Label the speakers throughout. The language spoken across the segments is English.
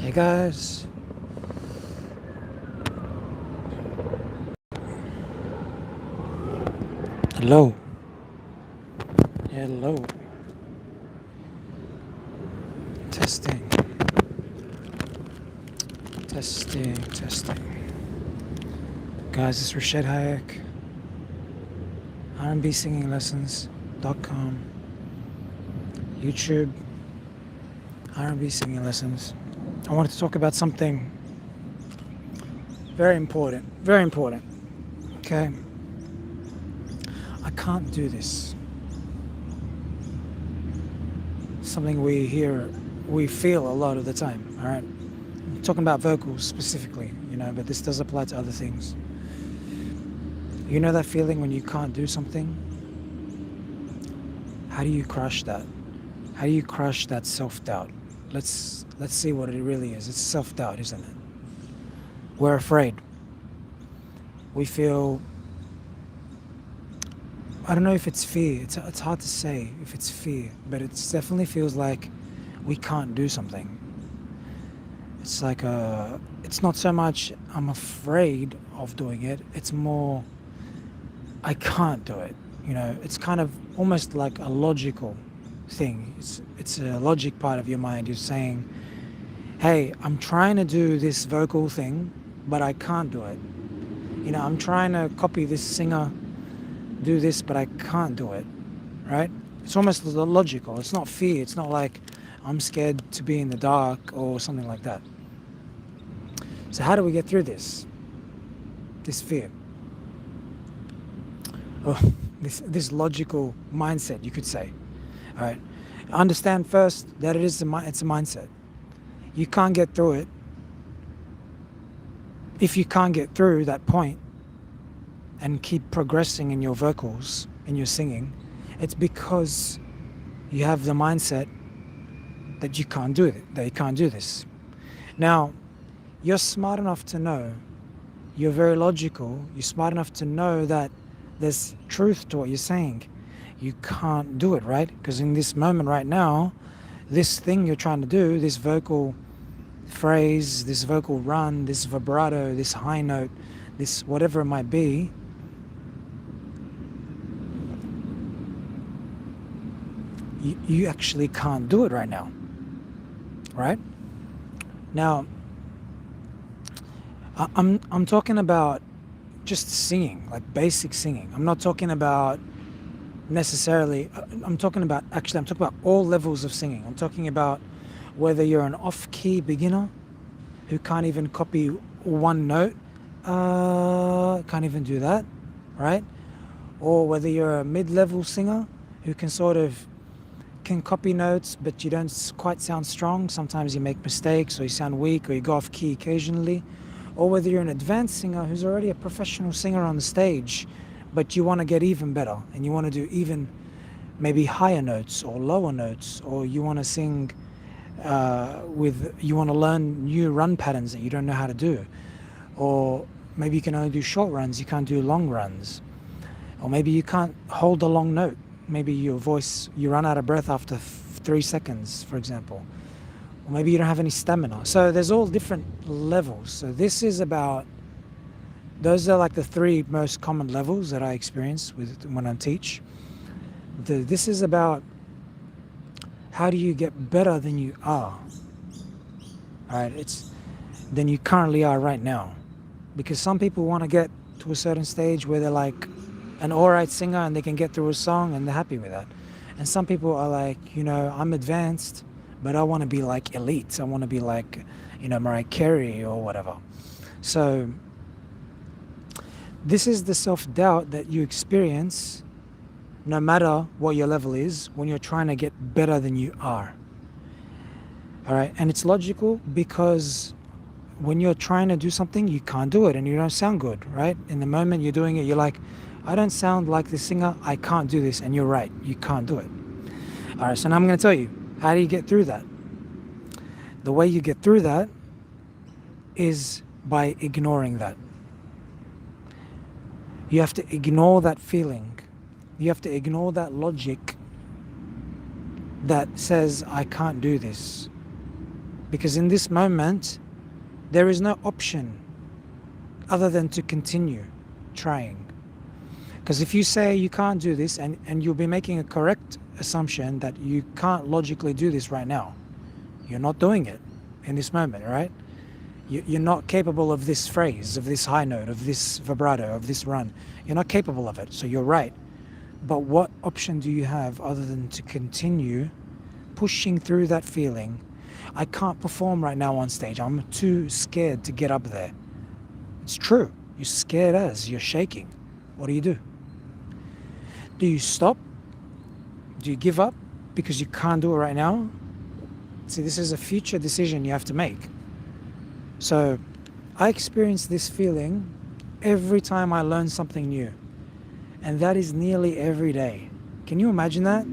Speaker 1: Hey guys, hello, hello, testing, testing. Guys, it's Rashad Hayek, R&B Singing Lessons.com, YouTube, R&B Singing Lessons. I wanted to talk about something very important, okay? I can't do this. Something we feel a lot of the time, all right? I'm talking about vocals specifically, but this does apply to other things. You know that feeling when you can't do something? How do you crush that? How do you crush that self-doubt? Let's see what it really is. It's self-doubt, isn't it? We're afraid. We feel, I don't know if it's fear. It's hard to say if it's fear, but it definitely feels like we can't do something. It's like it's not so much I'm afraid of doing it. It's more I can't do it. It's kind of almost like a logical thing. It's a logic part of your mind. You're saying, hey, I'm trying to do this vocal thing, but I can't do it. I'm trying to copy this singer, do this, but I can't do it, right? It's almost logical. It's not fear. It's not like I'm scared to be in the dark or something like that. So how do we get through this fear? Oh, this logical mindset, you could say. All right. Understand first that it's a mindset. You can't get through it. If you can't get through that point and keep progressing in your vocals, in your singing, it's because you have the mindset that you can't do it, that you can't do this. Now, you're smart enough to know, you're very logical, you're smart enough to know that there's truth to what you're saying. You can't do it, right? Because in this moment right now, this thing you're trying to do, this vocal phrase, this vocal run, this vibrato, this high note, this whatever it might be, you actually can't do it right now, right? Now, I'm talking about just singing, like basic singing. I'm not talking about necessarily, I'm talking about all levels of singing. I'm talking about whether you're an off-key beginner who can't even copy one note, can't even do that, right? Or whether you're a mid-level singer who can copy notes, but you don't quite sound strong. Sometimes you make mistakes, or you sound weak, or you go off key occasionally. Or whether you're an advanced singer who's already a professional singer on the stage, but you want to get even better, and you want to do even maybe higher notes or lower notes, or you want to sing you want to learn new run patterns that you don't know how to do. Or maybe you can only do short runs, you can't do long runs. Or maybe you can't hold a long note. Maybe your voice, you run out of breath after 3 seconds, for example. Or maybe you don't have any stamina. So there's all different levels. So those are like the 3 most common levels that I experience when I teach. This is about how do you get better than you are. All right, it's than you currently are right now. Because some people want to get to a certain stage where they're like an alright singer and they can get through a song and they're happy with that. And some people are like, I'm advanced, but I want to be like elite. I want to be like, Mariah Carey or whatever. So this is the self-doubt that you experience no matter what your level is when you're trying to get better than you are. All right, and it's logical because when you're trying to do something, you can't do it and you don't sound good, right? In the moment you're doing it, you're like, I don't sound like this singer, I can't do this, and you're right, you can't do it. All right, so now I'm going to tell you, how do you get through that? The way you get through that is by ignoring that. You have to ignore that feeling. You have to ignore that logic that says, I can't do this. Because in this moment, there is no option other than to continue trying. Because if you say you can't do this, and you'll be making a correct assumption that you can't logically do this right now. You're not doing it in this moment, right? You're not capable of this phrase, of this high note, of this vibrato, of this run. You're not capable of it, so you're right. But what option do you have other than to continue pushing through that feeling? I can't perform right now on stage. I'm too scared to get up there. It's true. You're scared as, you're shaking. What do? Do you stop? Do you give up because you can't do it right now? See, this is a future decision you have to make. So I experience this feeling every time I learn something new. And that is nearly every day. Can you imagine that?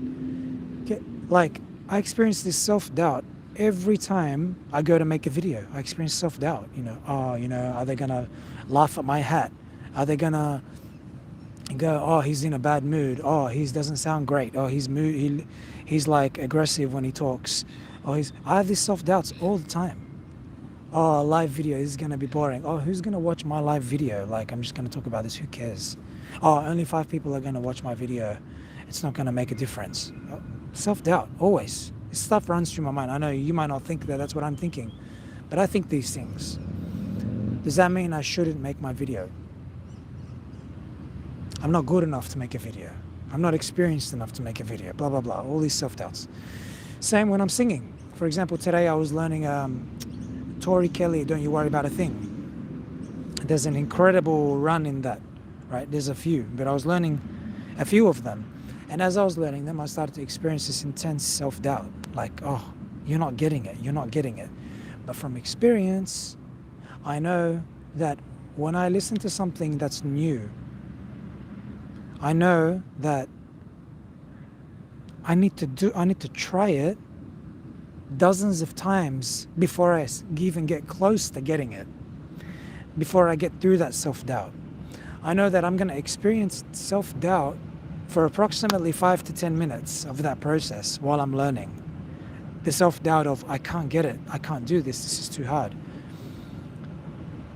Speaker 1: Like, I experience this self-doubt every time I go to make a video. I experience self-doubt, are they gonna laugh at my hat? Are they gonna go, oh, he's in a bad mood. Oh, he doesn't sound great. Oh, he's like aggressive when he talks. I have these self-doubts all the time. Oh, live video is going to be boring. Oh, who's going to watch my live video? Like, I'm just going to talk about this. Who cares? Oh, only 5 people are going to watch my video. It's not going to make a difference. Self-doubt, always. This stuff runs through my mind. I know you might not think that that's what I'm thinking, but I think these things. Does that mean I shouldn't make my video? I'm not good enough to make a video. I'm not experienced enough to make a video. Blah, blah, blah. All these self-doubts. Same when I'm singing. For example, today I was learning Tori Kelly, Don't You Worry About a Thing. There's an incredible run in that, right? There's a few, but I was learning a few of them. And as I was learning them, I started to experience this intense self-doubt. Like, oh, you're not getting it. You're not getting it. But from experience, I know that when I listen to something that's new, I know that I need to try it dozens of times before I even get close to getting it, before I get through that self-doubt. I know that I'm going to experience self-doubt for approximately 5 to 10 minutes of that process while I'm learning. The self-doubt of, I can't get it, I can't do this is too hard.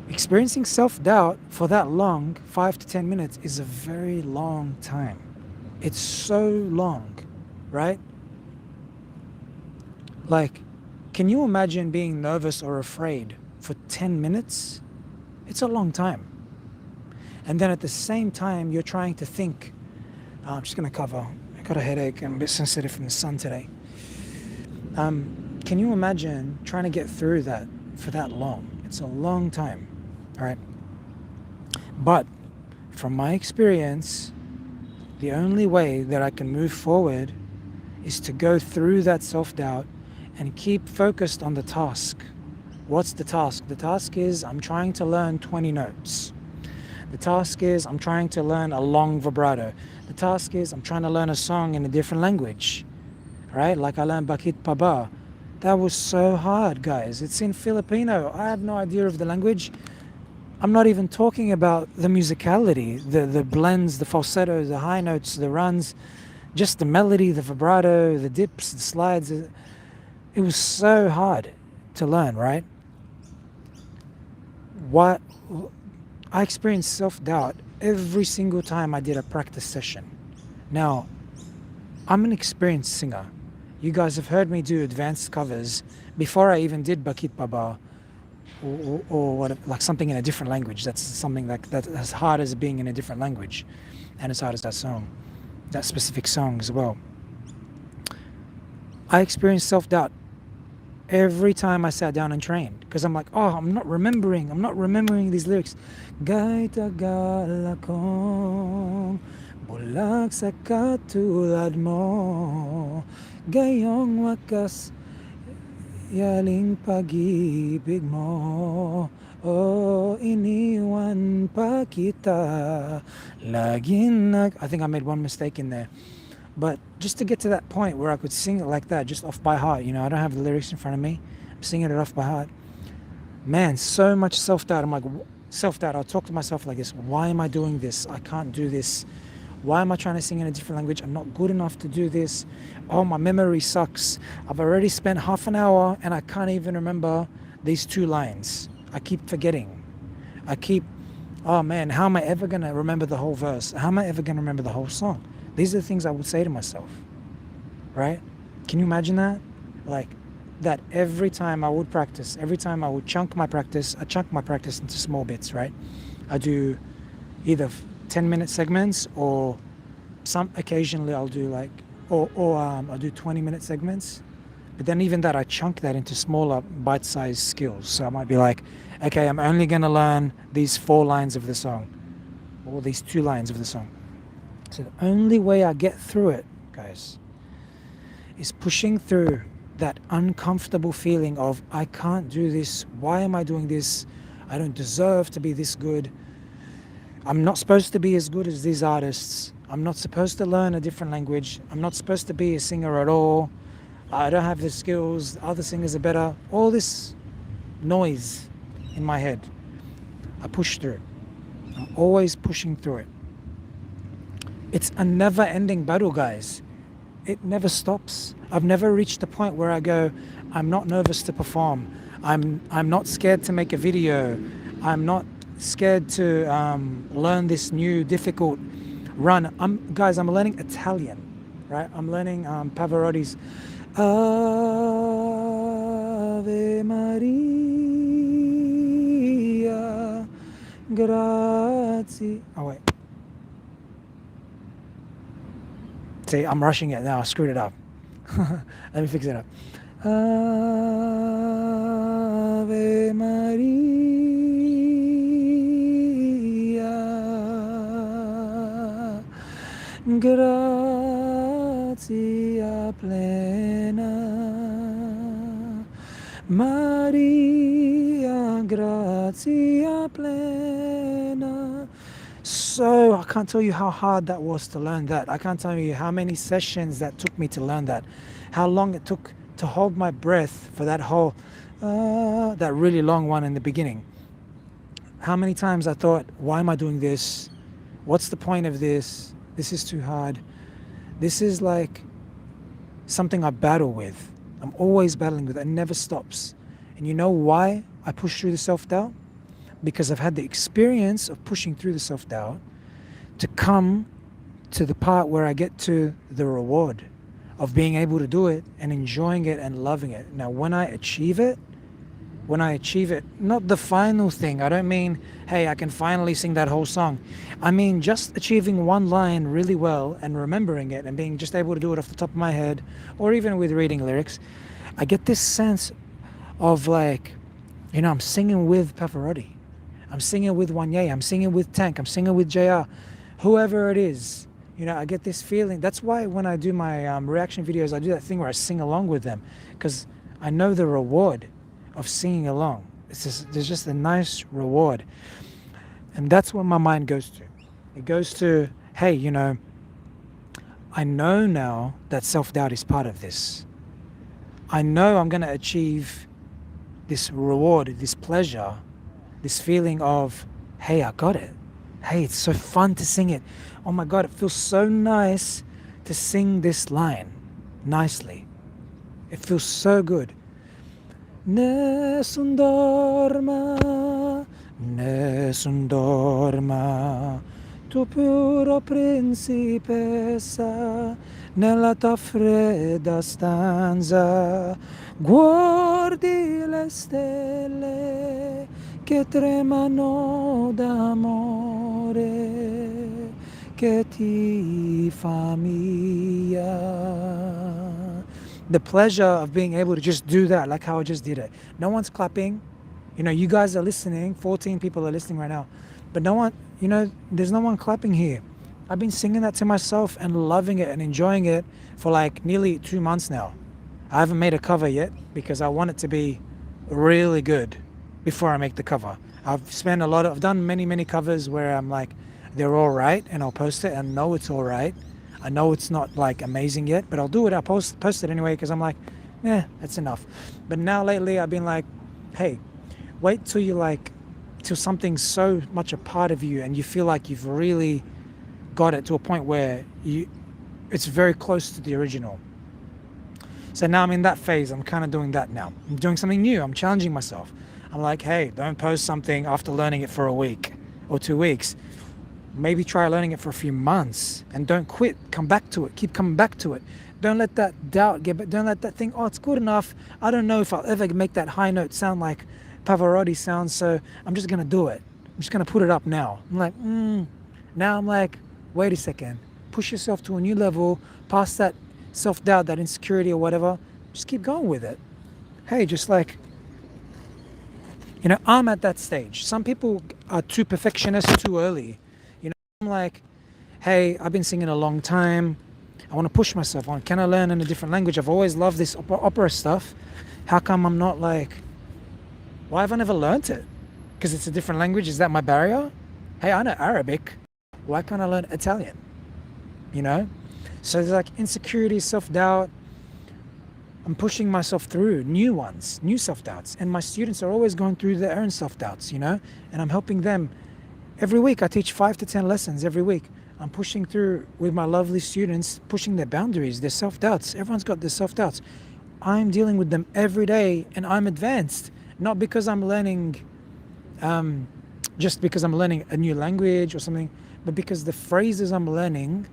Speaker 1: Experiencing self-doubt for that long, 5 to 10 minutes, is a very long time. It's so long, right? Like, can you imagine being nervous or afraid for 10 minutes? It's a long time. And then at the same time, you're trying to think, I'm just going to cover. I got a headache. I'm a bit sensitive from the sun today. Can you imagine trying to get through that for that long? It's a long time, all right? But from my experience, the only way that I can move forward is to go through that self-doubt and keep focused on the task. What's the task? The task is I'm trying to learn 20 notes. The task is I'm trying to learn a long vibrato. The task is I'm trying to learn a song in a different language, right? Like I learned Bakit Paba. That was so hard, guys. It's in Filipino. I have no idea of the language. I'm not even talking about the musicality, the blends, the falsetto, the high notes, the runs, just the melody, the vibrato, the dips, the slides. It was so hard to learn, right? What I experienced self-doubt every single time I did a practice session. Now, I'm an experienced singer. You guys have heard me do advanced covers before I even did Bakit Baba or what, like something in a different language. That's something like that, as hard as being in a different language, and as hard as that song, that specific song as well. I experienced self-doubt every time I sat down and trained, because I'm like, oh, I'm not remembering these lyrics. Gay tagal akong bulag sa katulad mo, gayong wakas yaling pag-ibig mo, oh, iniwan pa kita laging I think I made one mistake in there. But just to get to that point where I could sing it like that, just off by heart, I don't have the lyrics in front of me, I'm singing it off by heart. Man, so much self-doubt. I'm like, self-doubt, I'll talk to myself like this. Why am I doing this? I can't do this. Why am I trying to sing in a different language? I'm not good enough to do this. Oh, my memory sucks. I've already spent half an hour and I can't even remember these 2 lines. I keep forgetting. I keep, oh man, how am I ever going to remember the whole verse? How am I ever going to remember the whole song? These are the things I would say to myself, right? Can you imagine that? Like, that every time I would practice, every time I would chunk my practice into small bits, right? I do either 10-minute segments, or occasionally I'll do like, I'll do 20-minute segments. But then even that, I chunk that into smaller bite-sized skills. So I might be like, okay, I'm only going to learn these 4 lines of the song, or these 2 lines of the song. So the only way I get through it, guys, is pushing through that uncomfortable feeling of, I can't do this. Why am I doing this? I don't deserve to be this good. I'm not supposed to be as good as these artists. I'm not supposed to learn a different language. I'm not supposed to be a singer at all. I don't have the skills. Other singers are better. All this noise in my head, I push through. I'm always pushing through it. It's a never-ending battle, guys. It never stops. I've never reached the point where I go, I'm not nervous to perform. I'm not scared to make a video. I'm not scared to learn this new difficult run. I'm learning Italian, right? I'm learning Pavarotti's Ave Maria, grazie. Oh wait. See, I'm rushing it now. I screwed it up. Let me fix it up. Ave Maria, gratia plena, Maria, gratia plena. So I can't tell you how hard that was to learn that. I can't tell you how many sessions that took me to learn that. How long it took to hold my breath for that whole, that really long one in the beginning. How many times I thought, why am I doing this? What's the point of this? This is too hard. This is like something I battle with. I'm always battling with it. It never stops. And you know why I push through the self-doubt? Because I've had the experience of pushing through the self-doubt to come to the part where I get to the reward of being able to do it and enjoying it and loving it. Now, when I achieve it, not the final thing. I don't mean, hey, I can finally sing that whole song. I mean, just achieving one line really well and remembering it and being just able to do it off the top of my head, or even with reading lyrics, I get this sense of like, I'm singing with Pavarotti. I'm singing with Wanye, I'm singing with Tank, I'm singing with JR, whoever it is. I get this feeling. That's why when I do my reaction videos, I do that thing where I sing along with them, because I know the reward of singing along. There's just a nice reward. And that's what my mind goes to. It goes to, hey, I know now that self-doubt is part of this. I know I'm going to achieve this reward, this pleasure, this feeling of, hey, I got it. Hey, it's so fun to sing it. Oh my God, it feels so nice to sing this line nicely. It feels so good. Nessun dorma, tu puro principessa, nella tua fredda stanza, guardi le stelle che tremano d'amore, che ti fa mia. The pleasure of being able to just do that, like how I just did it. No one's clapping. You guys are listening. 14 people are listening right now. But no one, there's no one clapping here. I've been singing that to myself and loving it and enjoying it for like nearly 2 months now. I haven't made a cover yet because I want it to be really good before I make the cover. I've done many covers where I'm like, they're all right, and I'll post it and know it's all right. I know it's not like amazing yet, but I'll do it. I'll post it anyway because I'm like, that's enough. But now lately I've been like, hey, wait till something's so much a part of you and you feel like you've really got it to a point where it's very close to the original. So now I'm in that phase. I'm kind of doing that now. I'm doing something new. I'm challenging myself. I'm like, hey, don't post something after learning it for a week or 2 weeks. Maybe try learning it for a few months and don't quit. Come back to it. Keep coming back to it. Don't let that doubt get back. Don't let that think, oh, it's good enough. I don't know if I'll ever make that high note sound like Pavarotti sounds, so I'm just going to do it. I'm just going to put it up now. I'm like, Now I'm like, wait a second. Push yourself to a new level, past that self-doubt, that insecurity or whatever. Just keep going with it. Hey, just like, I'm at that stage. Some people are too perfectionist too early. I'm like, hey, I've been singing a long time. I want to push myself on. Can I learn in a different language? I've always loved this opera stuff. How come I'm not like, why have I never learned it? Because it's a different language. Is that my barrier? Hey, I know Arabic. Why can't I learn Italian? So there's like insecurity, self-doubt. I'm pushing myself through new ones, new self-doubts. And my students are always going through their own self-doubts, and I'm helping them. Every week I teach 5 to 10 lessons every week. I'm pushing through with my lovely students, pushing their boundaries, their self-doubts. Everyone's got their self-doubts. I'm dealing with them every day, and I'm advanced. Not because I'm learning, just because I'm learning a new language or something, but because the phrases I'm learning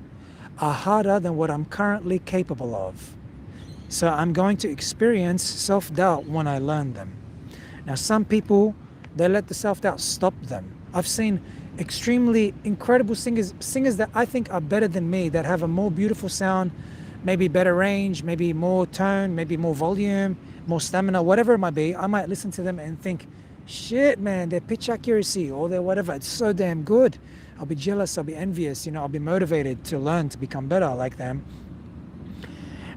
Speaker 1: are harder than what I'm currently capable of. So I'm going to experience self-doubt when I learn them. Now, some people, they let the self-doubt stop them. I've seen extremely incredible singers that I think are better than me, that have a more beautiful sound, maybe better range, maybe more tone, maybe more volume, more stamina, whatever it might be. I might listen to them and think, shit, man, their pitch accuracy or their whatever, it's so damn good. I'll be jealous, I'll be envious, I'll be motivated to learn, to become better like them.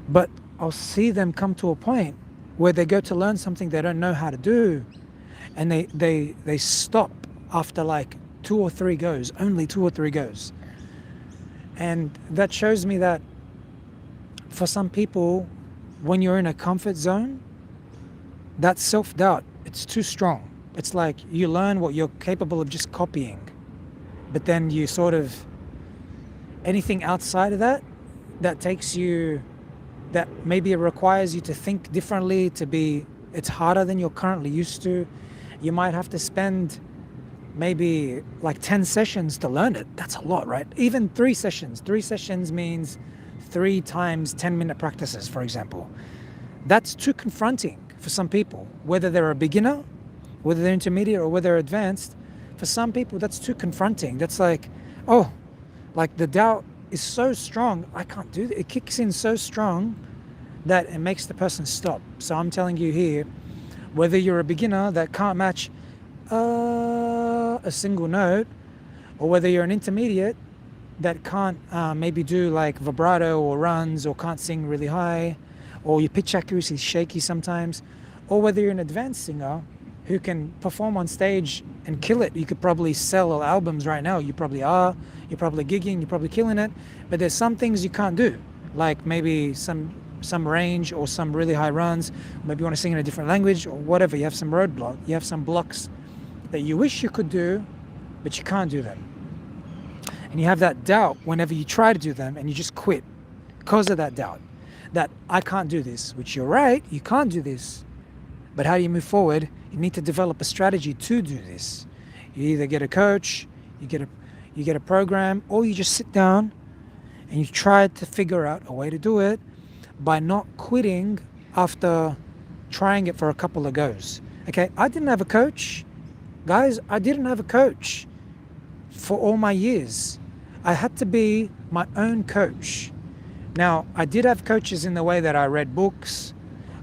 Speaker 1: But I'll see them come to a point where they go to learn something they don't know how to do, and they stop after like 2 or 3 goes, only 2 or 3 goes. And that shows me that for some people, when you're in a comfort zone, that self-doubt, it's too strong. It's like you learn what you're capable of just copying, but then you sort of, anything outside of that takes you, that maybe it requires you to think differently, it's harder than you're currently used to. You might have to spend maybe like 10 sessions to learn it. That's a lot, right? Even 3 sessions. 3 sessions means 3 times 10-minute practices, for example. That's too confronting for some people, whether they're a beginner, whether they're intermediate, or whether they're advanced. For some people, that's too confronting. That's like, oh, like the doubt is so strong, I can't do that. It kicks in so strong that it makes the person stop. So I'm telling you here, whether you're a beginner that can't match a single note, or whether you're an intermediate that can't maybe do like vibrato or runs, or can't sing really high, or your pitch accuracy is shaky sometimes, or whether you're an advanced singer who can perform on stage and kill it. You could probably sell albums right now. You probably are. You're probably gigging. You're probably killing it. But there's some things you can't do, like maybe some range or some really high runs. Maybe you want to sing in a different language or whatever. You have some roadblock. You have some blocks that you wish you could do, but you can't do them. And you have that doubt whenever you try to do them, and you just quit because of that doubt, that I can't do this, which you're right, you can't do this. But how do you move forward? You need to develop a strategy to do this. You either get a coach, you get a program, or you just sit down and you try to figure out a way to do it by not quitting after trying it for a couple of goes. Okay, I didn't have a coach. Guys, I didn't have a coach for all my years. I had to be my own coach. Now, I did have coaches in the way that I read books.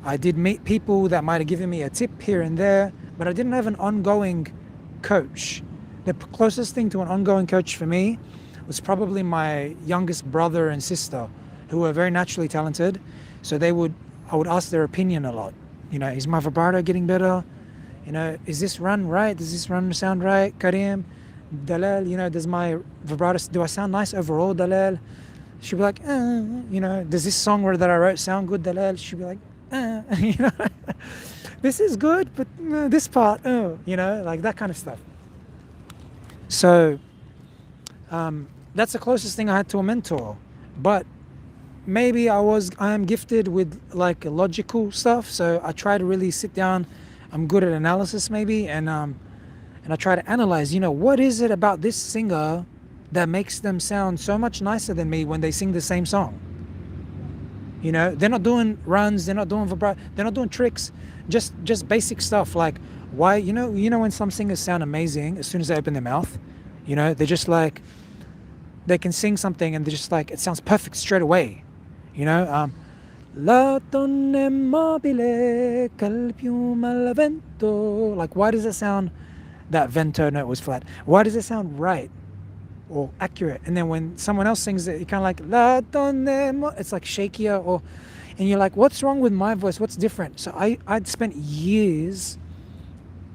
Speaker 1: I did meet people that might have given me a tip here and there, but I didn't have an ongoing coach. The closest thing to an ongoing coach for me was probably my youngest brother and sister, who were very naturally talented. So I would ask their opinion a lot. Is my vibrato getting better? Is this run right? Does this run sound right? Karim, Dalal, does my vibrato, do I sound nice overall, Dalal? She'd be like, does this song that I wrote sound good, Dalal? She'd be like, this is good, but this part, like that kind of stuff. So That's the closest thing I had to a mentor. But maybe I am gifted with like logical stuff, so I try to really sit down. I'm good at analysis maybe, and I try to analyze, what is it about this singer that makes them sound so much nicer than me when they sing the same song? They're not doing runs, they're not doing vibrato, they're not doing tricks, just basic stuff like why, when some singers sound amazing as soon as they open their mouth, they're just like they can sing something and they're just like it sounds perfect straight away. La tonne mobile cal piuma al vento. Like, why does it sound that vento note was flat? Why does it sound right or accurate? And then when someone else sings it, you're kind of like la tonne it's like shakier, and you're like, what's wrong with my voice? What's different? So I'd spent years,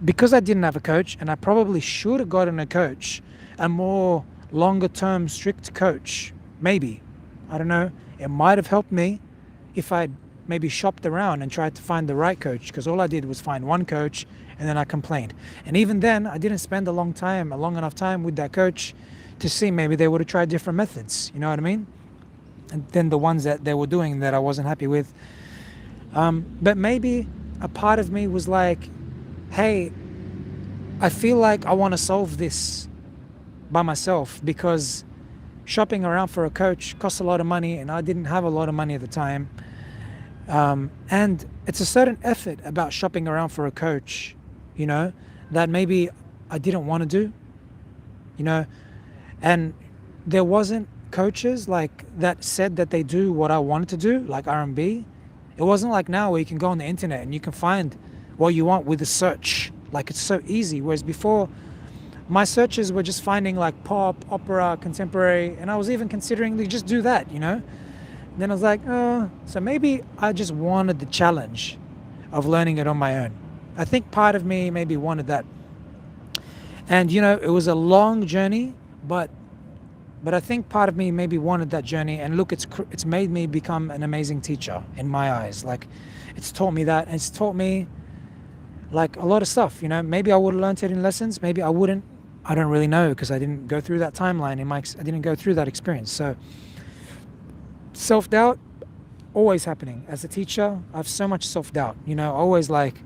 Speaker 1: because I didn't have a coach, and I probably should have gotten a coach, a more longer term strict coach, maybe. I don't know. It might have helped me if I'd maybe shopped around and tried to find the right coach, because all I did was find one coach and then I complained. And even then, I didn't spend a long enough time with that coach to see maybe they would have tried different methods. You know what I mean? And then the ones that they were doing that I wasn't happy with. But maybe a part of me was like, hey, I feel like I want to solve this by myself, because shopping around for a coach costs a lot of money and I didn't have a lot of money at the time. And it's a certain effort about shopping around for a coach, that maybe I didn't want to do, and there wasn't coaches like that said that they do what I wanted to do, like R&B. It wasn't like now where you can go on the internet and you can find what you want with a search. Like, it's so easy. Whereas before, my searches were just finding like pop, opera, contemporary, and I was even considering to just do that, Then I was like, so maybe I just wanted the challenge of learning it on my own. I think part of me maybe wanted that. And, it was a long journey, but I think part of me maybe wanted that journey. And look, it's made me become an amazing teacher in my eyes. Like, it's taught me that. And it's taught me like a lot of stuff, Maybe I would have learned it in lessons. Maybe I wouldn't. I don't really know, because I didn't go through that timeline I didn't go through that experience. So self-doubt, always happening. As a teacher, I have so much self-doubt, always like,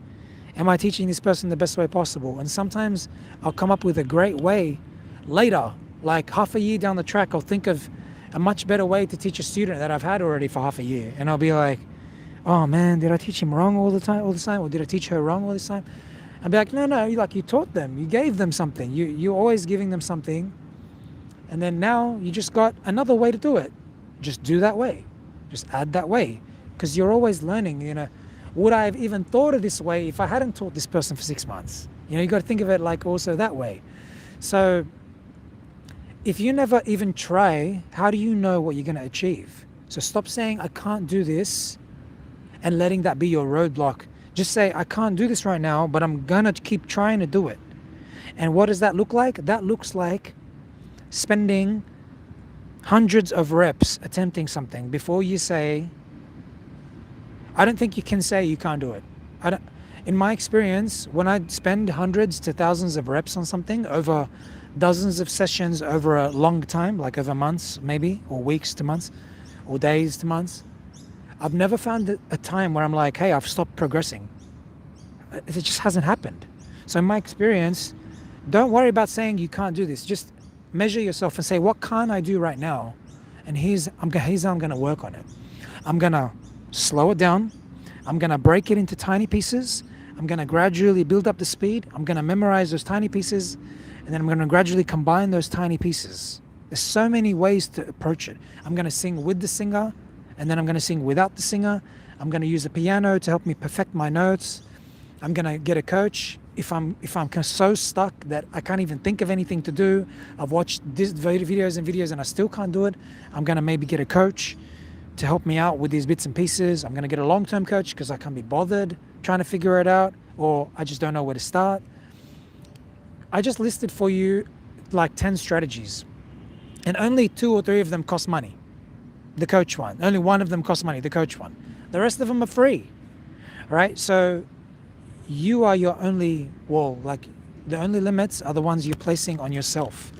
Speaker 1: am I teaching this person the best way possible? And sometimes I'll come up with a great way later, like half a year down the track, I'll think of a much better way to teach a student that I've had already for half a year. And I'll be like, oh man, did I teach him wrong all the time? Or did I teach her wrong all this time? I'd be like, no, you taught them, you gave them something. You're always giving them something. And then now you just got another way to do it. Just do that way. Just add that way. Because you're always learning, Would I have even thought of this way if I hadn't taught this person for 6 months? You got to think of it like also that way. So if you never even try, how do you know what you're going to achieve? So stop saying, I can't do this, and letting that be your roadblock. Just say, I can't do this right now, but I'm going to keep trying to do it. And what does that look like? That looks like spending hundreds of reps attempting something before you say, I don't think you can say you can't do it. In my experience, when I spend hundreds to thousands of reps on something over dozens of sessions over a long time, like over months maybe, or weeks to months, or days to months, I've never found a time where I'm like, hey, I've stopped progressing. It just hasn't happened. So in my experience, don't worry about saying you can't do this. Just measure yourself and say, what can I do right now? And here's how I'm going to work on it. I'm going to slow it down. I'm going to break it into tiny pieces. I'm going to gradually build up the speed. I'm going to memorize those tiny pieces. And then I'm going to gradually combine those tiny pieces. There's so many ways to approach it. I'm going to sing with the singer, and then I'm going to sing without the singer. I'm going to use a piano to help me perfect my notes. I'm going to get a coach. If I'm so stuck that I can't even think of anything to do, I've watched videos and I still can't do it, I'm going to maybe get a coach to help me out with these bits and pieces. I'm going to get a long-term coach because I can't be bothered trying to figure it out, or I just don't know where to start. I just listed for you like 10 strategies, and only 2 or 3 of them cost money. The coach one. Only one of them costs money, the coach one. The rest of them are free, right? So you are your only wall. Like, the only limits are the ones you're placing on yourself.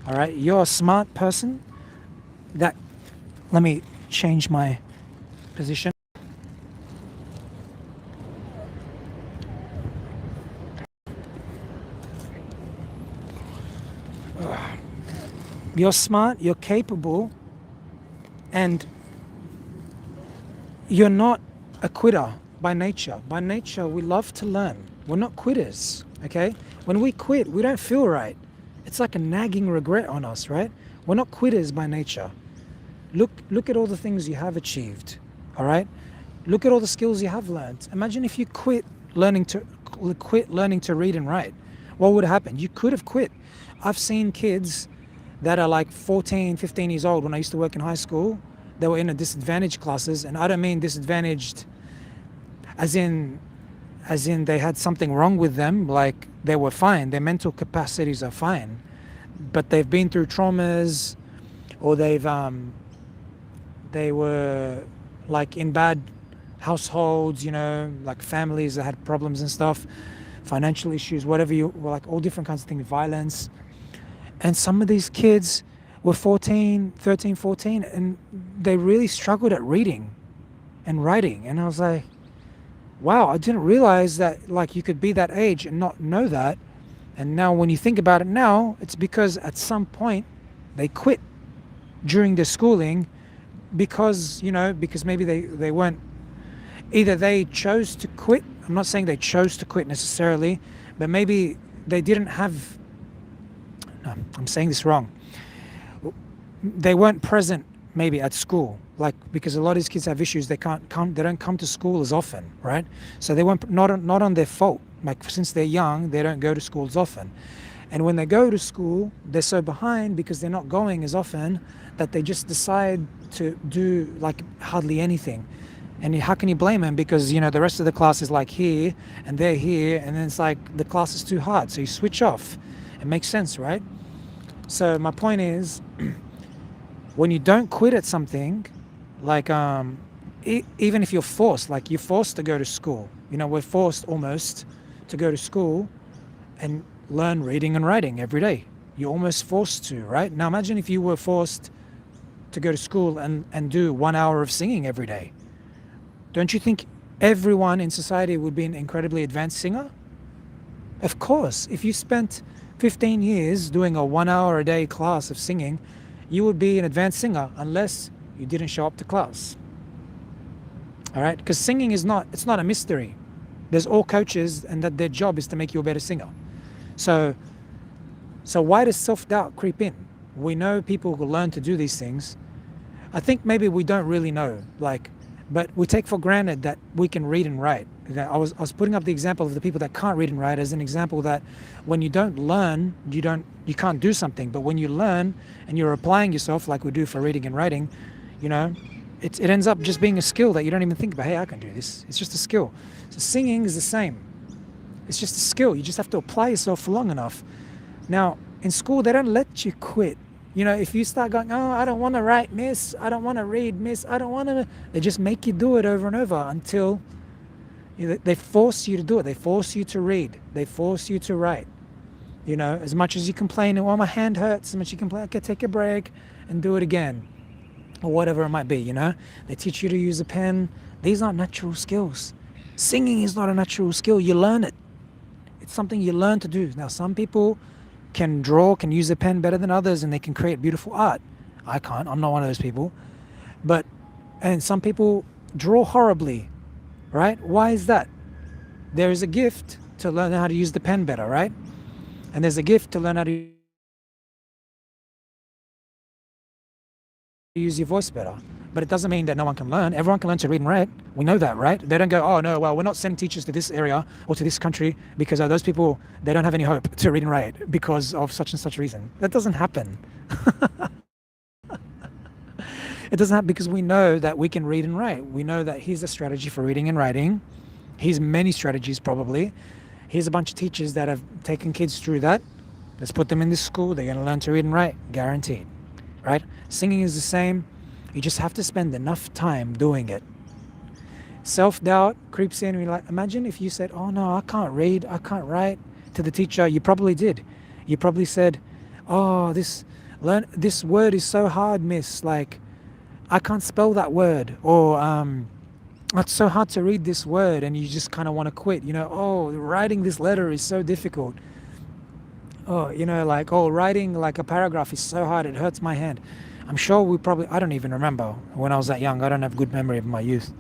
Speaker 1: All right, you're a smart person. That let me change my position. You're smart, you're capable, and you're not a quitter by nature. By nature, we love to learn. We're not quitters, okay? When we quit, we don't feel right. It's like a nagging regret on us, right? We're not quitters by nature. Look at all the things you have achieved, all right? Look at all the skills you have learned. Imagine if you learning to quit learning to read and write. What would happen? You could have quit. I've seen kids that are like 14, 15 years old. When I used to work in high school, they were in a disadvantaged classes, and I don't mean disadvantaged as in they had something wrong with them, like they were fine, their mental capacities are fine, but they've been through traumas, or they were like in bad households, like families that had problems and stuff, financial issues, whatever, like all different kinds of things, violence. And some of these kids were 14, 13, 14, and they really struggled at reading and writing. And I was like, wow, I didn't realize that like you could be that age and not know that. And now when you think about it now, it's because at some point they quit during their schooling because maybe they weren't, either they chose to quit. I'm not saying they chose to quit necessarily, but maybe they didn't have, no, I'm saying this wrong. They weren't present maybe at school, like, because a lot of these kids have issues. They don't come to school as often, right? So they weren't, not on their fault. Like, since they're young, they don't go to school as often. And when they go to school, they're so behind because they're not going as often that they just decide to do like hardly anything. And how can you blame them? Because, the rest of the class is like here and they're here, and then it's like the class is too hard. So you switch off. It makes sense, right? So my point is, when you don't quit at something, like even if you're forced, like you're forced to go to school, we're forced almost to go to school and learn reading and writing every day. You're almost forced to, right? Now imagine if you were forced to go to school and do 1 hour of singing every day. Don't you think everyone in society would be an incredibly advanced singer? Of course. If you spent 15 years doing a 1 hour a day class of singing, you would be an advanced singer unless you didn't show up to class. All right? Because singing it's not a mystery. There's all coaches, and that their job is to make you a better singer. So why does self-doubt creep in? We know people who learn to do these things. I think maybe we don't really know, but we take for granted that we can read and write. I was putting up the example of the people that can't read and write as an example that when you don't learn, you can't do something. But when you learn and you're applying yourself, like we do for reading and writing, it ends up just being a skill that you don't even think about. Hey, I can do this. It's just a skill. So singing is the same. It's just a skill. You just have to apply yourself for long enough. Now, in school, they don't let you quit. If you start going, oh, I don't want to write, miss, I don't want to read, miss, I don't want to, they just make you do it over and over until they force you to do it. They force you to read. They force you to write. As much as you complain, oh, my hand hurts, as much as you complain, okay, take a break and do it again. Or whatever it might be, They teach you to use a pen. These aren't natural skills. Singing is not a natural skill. You learn it. It's something you learn to do. Now, some people can use a pen better than others, and they can create beautiful art. I can't. I'm not one of those people. And some people draw horribly, right? Why is that? There is a gift to learn how to use the pen better, right? And there's a gift to learn how to use your voice better. But it doesn't mean that no one can learn. Everyone can learn to read and write. We know that, right? They don't go, oh no, well, we're not sending teachers to this area or to this country because those people, they don't have any hope to read and write because of such and such reason. That doesn't happen. It doesn't happen because we know that we can read and write. We know that here's a strategy for reading and writing. Here's many strategies probably. Here's a bunch of teachers that have taken kids through that. Let's put them in this school. They're going to learn to read and write, guaranteed, right? Singing is the same. You just have to spend enough time doing it. Self-doubt creeps in. Imagine if you said, oh no, I can't read, I can't write to the teacher. You probably did. You probably said, oh, this word is so hard, miss. Like, I can't spell that word. Or it's so hard to read this word, and you just kind of want to quit. Oh, writing this letter is so difficult. Oh, like, oh, writing like a paragraph is so hard, it hurts my hand. I'm sure I don't even remember when I was that young. I don't have good memory of my youth.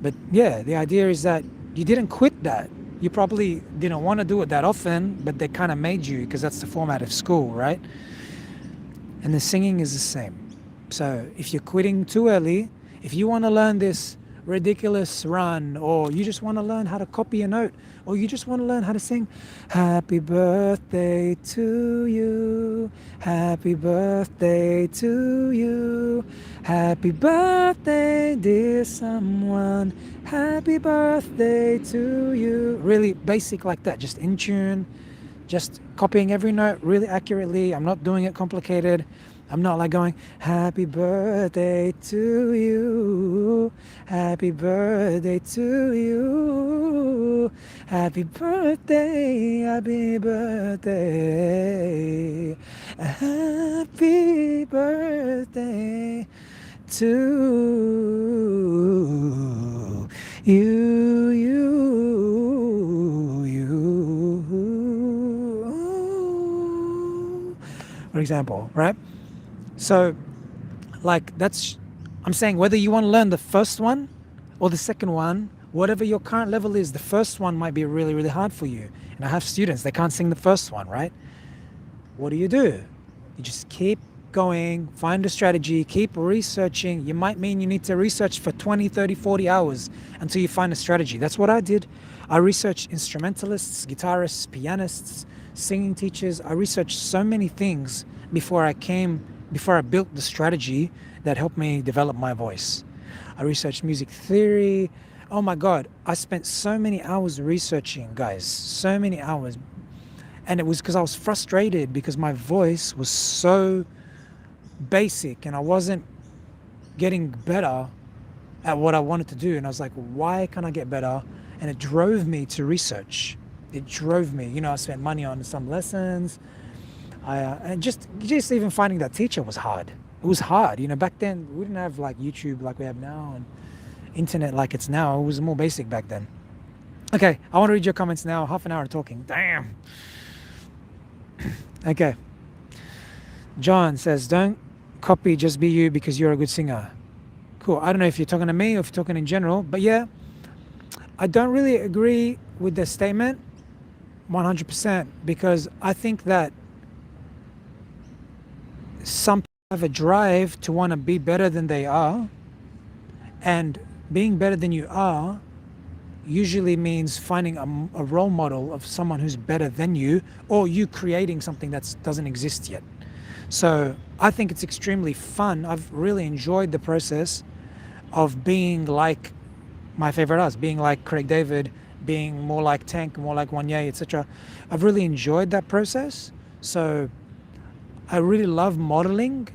Speaker 1: But yeah, the idea is that you didn't quit that. You probably didn't want to do it that often, but they kind of made you, because that's the format of school, right? And the singing is the same. So if you're quitting too early, if you want to learn this ridiculous run, or you just want to learn how to copy a note, or you just want to learn how to sing happy birthday to you, happy birthday to you, happy birthday dear someone, happy birthday to you, really basic like that, just in tune, just copying every note really accurately. I'm not doing it complicated. I'm not like going, happy birthday to you, happy birthday to you, happy birthday, happy birthday, happy birthday to you, for example, right? So, like, I'm saying, whether you want to learn the first one or the second one, whatever your current level is, the first one might be really, really hard for you. And I have students, they can't sing the first one, right? What do? You just keep going, find a strategy, keep researching. You might mean you need to research for 20, 30, 40 hours until you find a strategy. That's what I did. I researched instrumentalists, guitarists, pianists, singing teachers. I researched so many things before I built the strategy that helped me develop my voice. I researched music theory. Oh my God, I spent so many hours researching, guys, so many hours. And it was because I was frustrated because my voice was so basic and I wasn't getting better at what I wanted to do. And I was like, why can't I get better? And it drove me to research. It drove me. I spent money on some lessons. And just even finding that teacher was hard. It was hard. Back then we didn't have like YouTube like we have now and internet like it's now. It was more basic back then. Okay, I want to read your comments now. Half an hour talking. Damn. Okay. John says, don't copy, just be you because you're a good singer. Cool. I don't know if you're talking to me or if you're talking in general, but yeah, I don't really agree with the statement 100% because I think that some people have a drive to want to be better than they are, and being better than you are usually means finding a role model of someone who's better than you, or you creating something that doesn't exist yet. So I think it's extremely fun. I've really enjoyed the process of being like my favorite artists, being like Craig David, being more like Tank, more like Wanye, etc. I've really enjoyed that process. So I really love modeling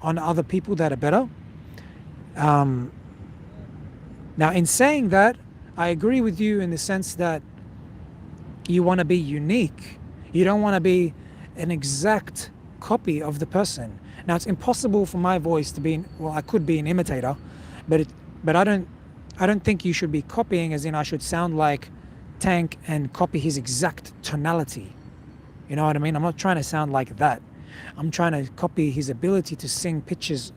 Speaker 1: on other people that are better. Now, in saying that, I agree with you in the sense that you want to be unique. You don't want to be an exact copy of the person. Now, it's impossible for my voice to be, I could be an imitator, but I don't think you should be copying as in I should sound like Tank and copy his exact tonality. You know what I mean? I'm not trying to sound like that. I'm trying to copy his ability to sing pitches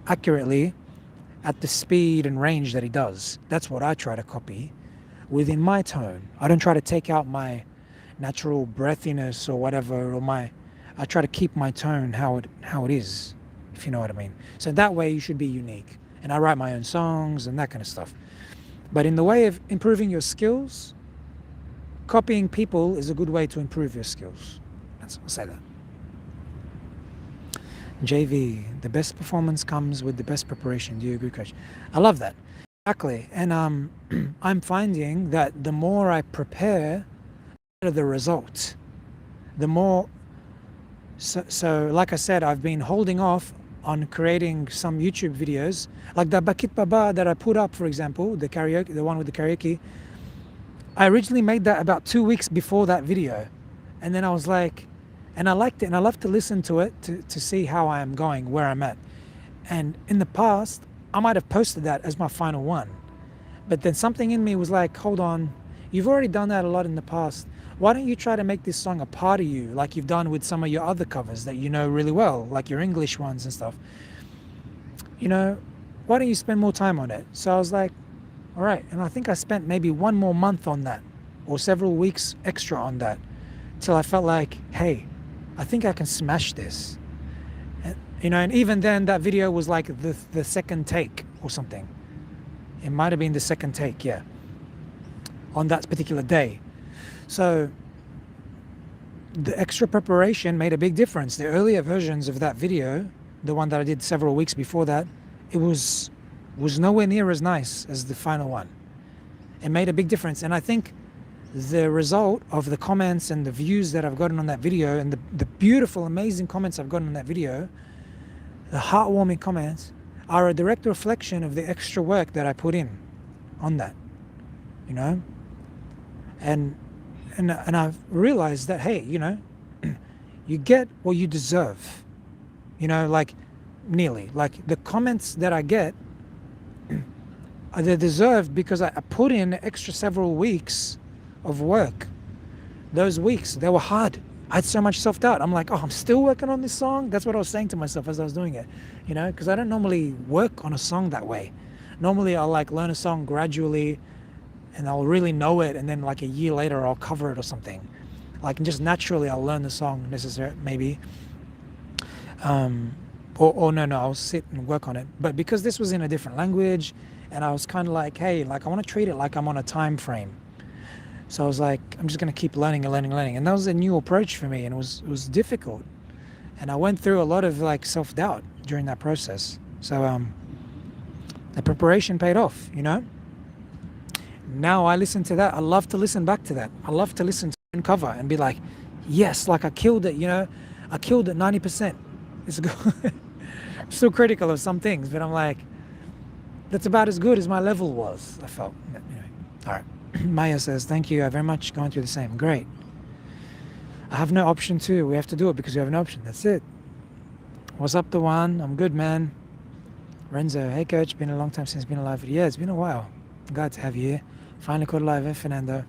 Speaker 1: accurately at the speed and range that he does. That's what I try to copy within my tone. I don't try to take out my natural breathiness or whatever, or I try to keep my tone how it is, if you know what I mean. So that way you should be unique. And I write my own songs and that kind of stuff. But in the way of improving your skills, copying people is a good way to improve your skills. I'll say that. JV, the best performance comes with the best preparation. Do you agree, Coach? I love that. Exactly. And I'm finding that the more I prepare, the better the result. The more... So like I said, I've been holding off on creating some YouTube videos. Like the Bakit Baba that I put up, for example, the karaoke, the one with the karaoke. I originally made that about 2 weeks before that video. And then I was like, And I liked it, and I love to listen to it to see how I am going, where I'm at. And in the past, I might have posted that as my final one. But then something in me was like, hold on, you've already done that a lot in the past. Why don't you try to make this song a part of you, like you've done with some of your other covers that you know really well, like your English ones and stuff? You know, why don't you spend more time on it? So I was like, all right. And I think I spent maybe one more month on that, or several weeks extra on that, till I felt like, hey, I think I can smash this. And, and even then, that video was like the second take or something. It might have been the second take, yeah, on that particular day. So the extra preparation made a big difference. The earlier versions of that video, the one that I did several weeks before that, it was nowhere near as nice as the final one. It made a big difference. And I think the result of the comments and the views that I've gotten on that video, and the beautiful, amazing comments I've gotten on that video, the heartwarming comments, are a direct reflection of the extra work that I put in on that, and I've realized that, hey, you get what you deserve, like nearly, like the comments that I get, they're deserved because I put in extra several weeks of work. Those weeks, they were hard. I had so much self-doubt. I'm like, oh, I'm still working on this song. That's what I was saying to myself as I was doing it, because I don't normally work on a song that way. Normally I'll like learn a song gradually and I'll really know it, and then like a year later I'll cover it or something. Like just naturally I'll learn the song maybe. Or no, I'll sit and work on it. But because this was in a different language, and I was kind of like, hey, like I want to treat it like I'm on a time frame. So I was like, I'm just going to keep learning. And that was a new approach for me, and it was difficult. And I went through a lot of like self-doubt during that process. So the preparation paid off, Now I listen to that. I love to listen back to that. I love to listen to it and cover and be like, yes, like I killed it, I killed it 90%. It's good. I'm still critical of some things, but I'm like, that's about as good as my level was, I felt. Anyway, all right. Maya says, thank you. I very much going through the same. Great. I have no option to. We have to do it because we have an option. That's it. What's up, the one? I'm good, man. Renzo, hey, coach. Been a long time since been alive. Yeah, it's been a while. Glad to have you here. Finally caught live, Fernando.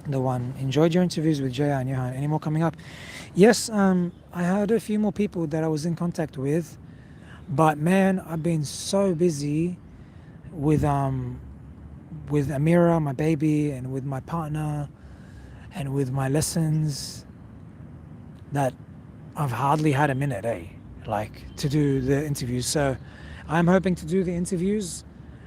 Speaker 1: The one. Enjoyed your interviews with Jaya and Johan. Any more coming up? Yes, I had a few more people that I was in contact with. But, man, I've been so busy with Amira, my baby, and with my partner, and with my lessons, that I've hardly had a minute, like to do the interviews. So I'm hoping to do the interviews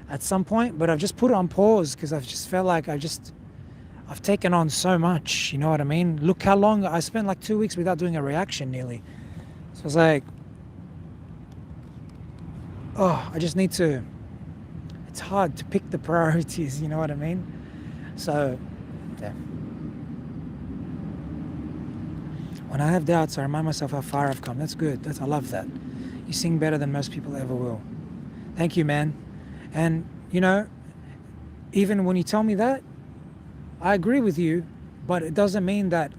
Speaker 1: at some point, but I've just put it on pause because I've just felt like I've taken on so much, you know what I mean? Look how long I spent, like 2 weeks without doing a reaction nearly. So I was like, oh, I just need to, it's hard to pick the priorities, you know what I mean? So, yeah. When I have doubts, I remind myself how far I've come. That's good. I love that. You sing better than most people ever will. Thank you, man. And, even when you tell me that, I agree with you, but it doesn't mean that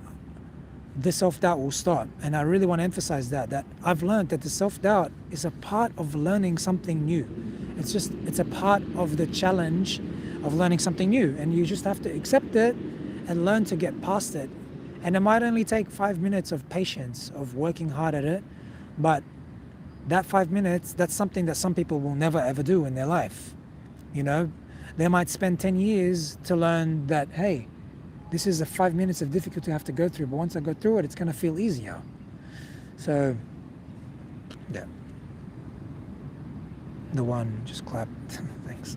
Speaker 1: the self-doubt will stop. And I really want to emphasize that I've learned that the self-doubt is a part of learning something new. It's a part of the challenge of learning something new. And you just have to accept it and learn to get past it. And it might only take 5 minutes of patience, of working hard at it. But that 5 minutes, that's something that some people will never ever do in their life. They might spend 10 years to learn that, hey, this is a 5 minutes of difficulty I have to go through, but once I go through it, it's going to feel easier. So, yeah. The one just clapped. Thanks.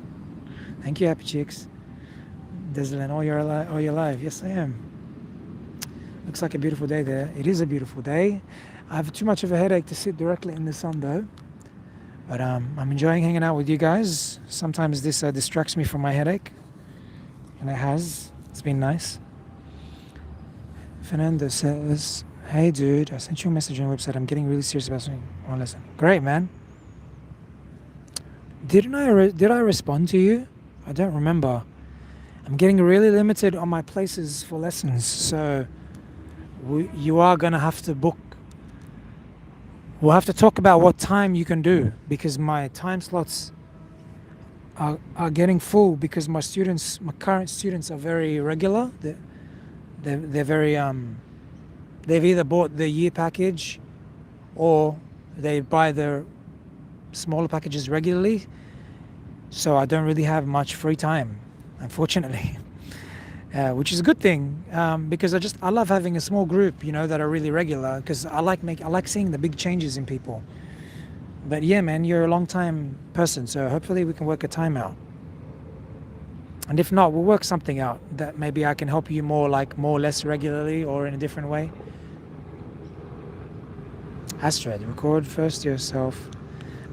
Speaker 1: Thank you, Happy Chicks. Deslan, all your live. Yes, I am. Looks like a beautiful day there. It is a beautiful day. I have too much of a headache to sit directly in the sun, though. But I'm enjoying hanging out with you guys. Sometimes this distracts me from my headache. And it has. It's been nice. Fernando says, hey dude, I sent you a message on the website. I'm getting really serious about something. I want to listen. Great, man. Did I respond to you? I don't remember. I'm getting really limited on my places for lessons. So you are going to have to book. We'll have to talk about what time you can do, because my time slots are getting full, because my current students are very regular. They're very they've either bought the year package or they buy their smaller packages regularly. So I don't really have much free time, unfortunately. Which is a good thing, because I love having a small group, that are really regular, because I like seeing the big changes in people. But yeah, man, you're a long time person, so hopefully we can work a time out. And if not, we'll work something out that maybe I can help you more less regularly or in a different way. Astrid, record first yourself,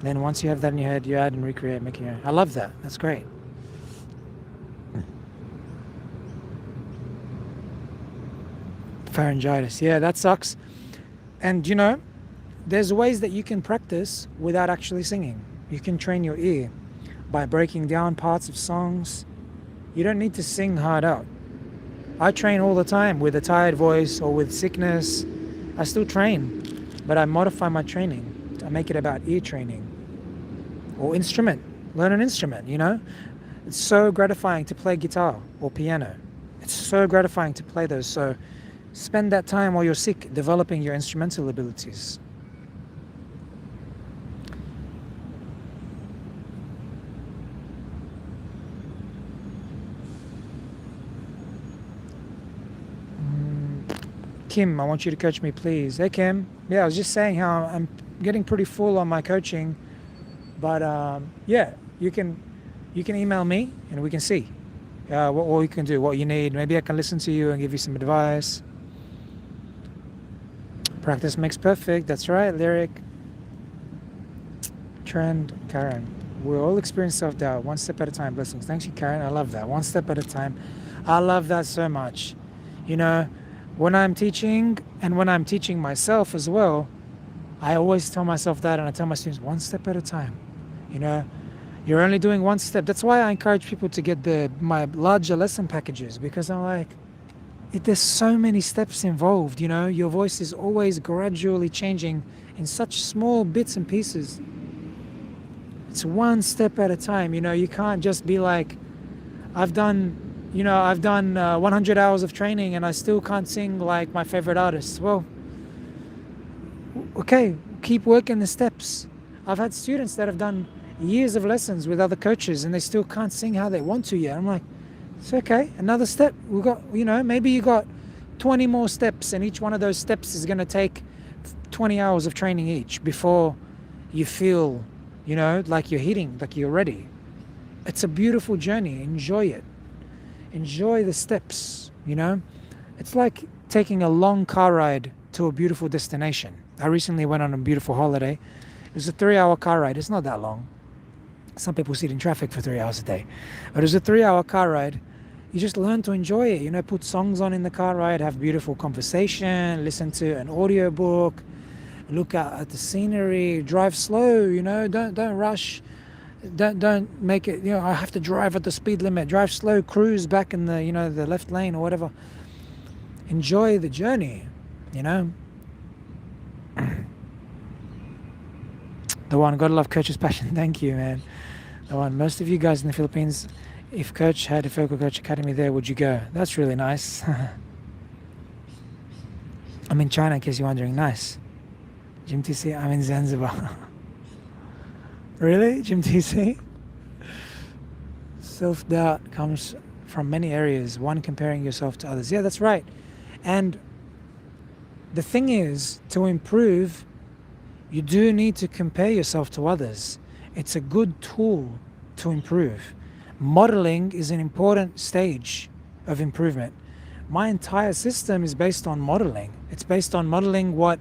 Speaker 1: then once you have that in your head, you add and recreate, making it. I love that. That's great. Pharyngitis. Yeah, that sucks. And there's ways that you can practice without actually singing. You can train your ear by breaking down parts of songs. You don't need to sing hard out. I train all the time with a tired voice or with sickness. I still train, but I modify my training. I make it about ear training or instrument. Learn an instrument, It's so gratifying to play guitar or piano. It's so gratifying to play those. So spend that time while you're sick developing your instrumental abilities. Kim, I want you to coach me, please. Hey, Kim. Yeah, I was just saying how I'm getting pretty full on my coaching, but yeah, you can email me and we can see what you can do, what you need. Maybe I can listen to you and give you some advice. Practice makes perfect. That's right, Lyric. Trend, Karen. We all experience self-doubt, one step at a time. Blessings. Thanks you, Karen. I love that. One step at a time. I love that so much. When I'm teaching and when I'm teaching myself as well, I always tell myself that, and I tell my students, one step at a time. You're only doing one step. That's why I encourage people to get my larger lesson packages, because I'm like, there's so many steps involved. Your voice is always gradually changing in such small bits and pieces. It's one step at a time. You can't just be like, I've done 100 hours of training and I still can't sing like my favorite artists. Well, okay, keep working the steps. I've had students that have done years of lessons with other coaches and they still can't sing how they want to yet. I'm like, it's okay, another step. We got, maybe you got 20 more steps, and each one of those steps is going to take 20 hours of training each before you feel, like you're hitting, like you're ready. It's a beautiful journey. Enjoy it. Enjoy the steps, It's like taking a long car ride to a beautiful destination. I recently went on a beautiful holiday. It was a 3-hour car ride. It's not that long. Some people sit in traffic for 3 hours a day. But it was a 3-hour car ride. You just learn to enjoy it, put songs on in the car ride, have beautiful conversation, listen to an audio book, look at the scenery, drive slow, don't rush. Don't make it, I have to drive at the speed limit. Drive slow, cruise back in the, the left lane or whatever. Enjoy the journey, The one, gotta love Coach's passion. Thank you, man. The one, most of you guys in the Philippines, if Coach had a Vocal Coach Academy there, would you go? That's really nice. I'm in China, in case you're wondering. Nice. Jim TC, I'm in Zanzibar. Really, Jim TC? Self-doubt comes from many areas. One, comparing yourself to others. Yeah, that's right. And the thing is, to improve, you do need to compare yourself to others. It's a good tool to improve. Modeling is an important stage of improvement. My entire system is based on modeling. It's based on modeling what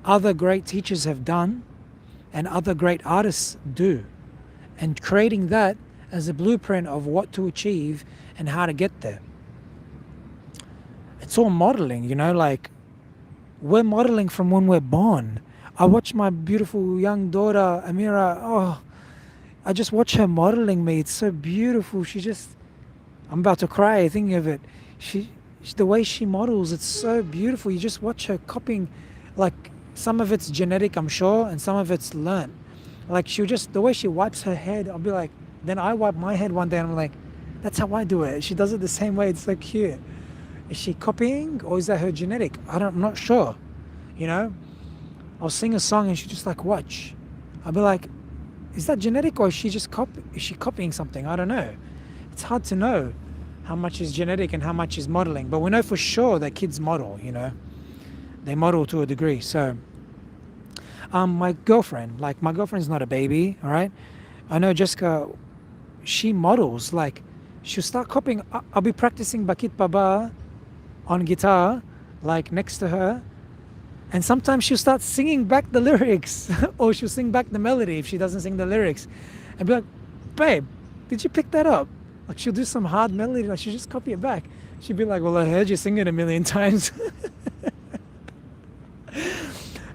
Speaker 1: other great teachers have done and other great artists do, and creating that as a blueprint of what to achieve and how to get there. It's all modeling, like we're modeling from when we're born. I watch my beautiful young daughter, Amira. I just watch her modeling me. It's so beautiful. I'm about to cry thinking of it. The way she models, it's so beautiful. You just watch her copying, like some of it's genetic, I'm sure, and some of it's learnt. Like she'll just, the way she wipes her head, I'll be like, then I wipe my head one day and I'm like, that's how I do it. She does it the same way. It's so cute. Is she copying or is that her genetic? I'm not sure. You know, I'll sing a song and she just like watch. I'll be like, is that genetic or is she just is she copying something? I don't know. It's hard to know how much is genetic and how much is modeling, but we know for sure that kids model, you know, they model to a degree. So my girlfriend's not a baby, all right? I know Jessica, she models, like she'll start copying. I'll be practicing Bakit Baba on guitar, like next to her, and sometimes she'll start singing back the lyrics or she'll sing back the melody if she doesn't sing the lyrics, and be like, babe, did you pick that up? Like she'll do some hard melody, like she'll just copy it back. She'll be like, well, I heard you sing it a million times.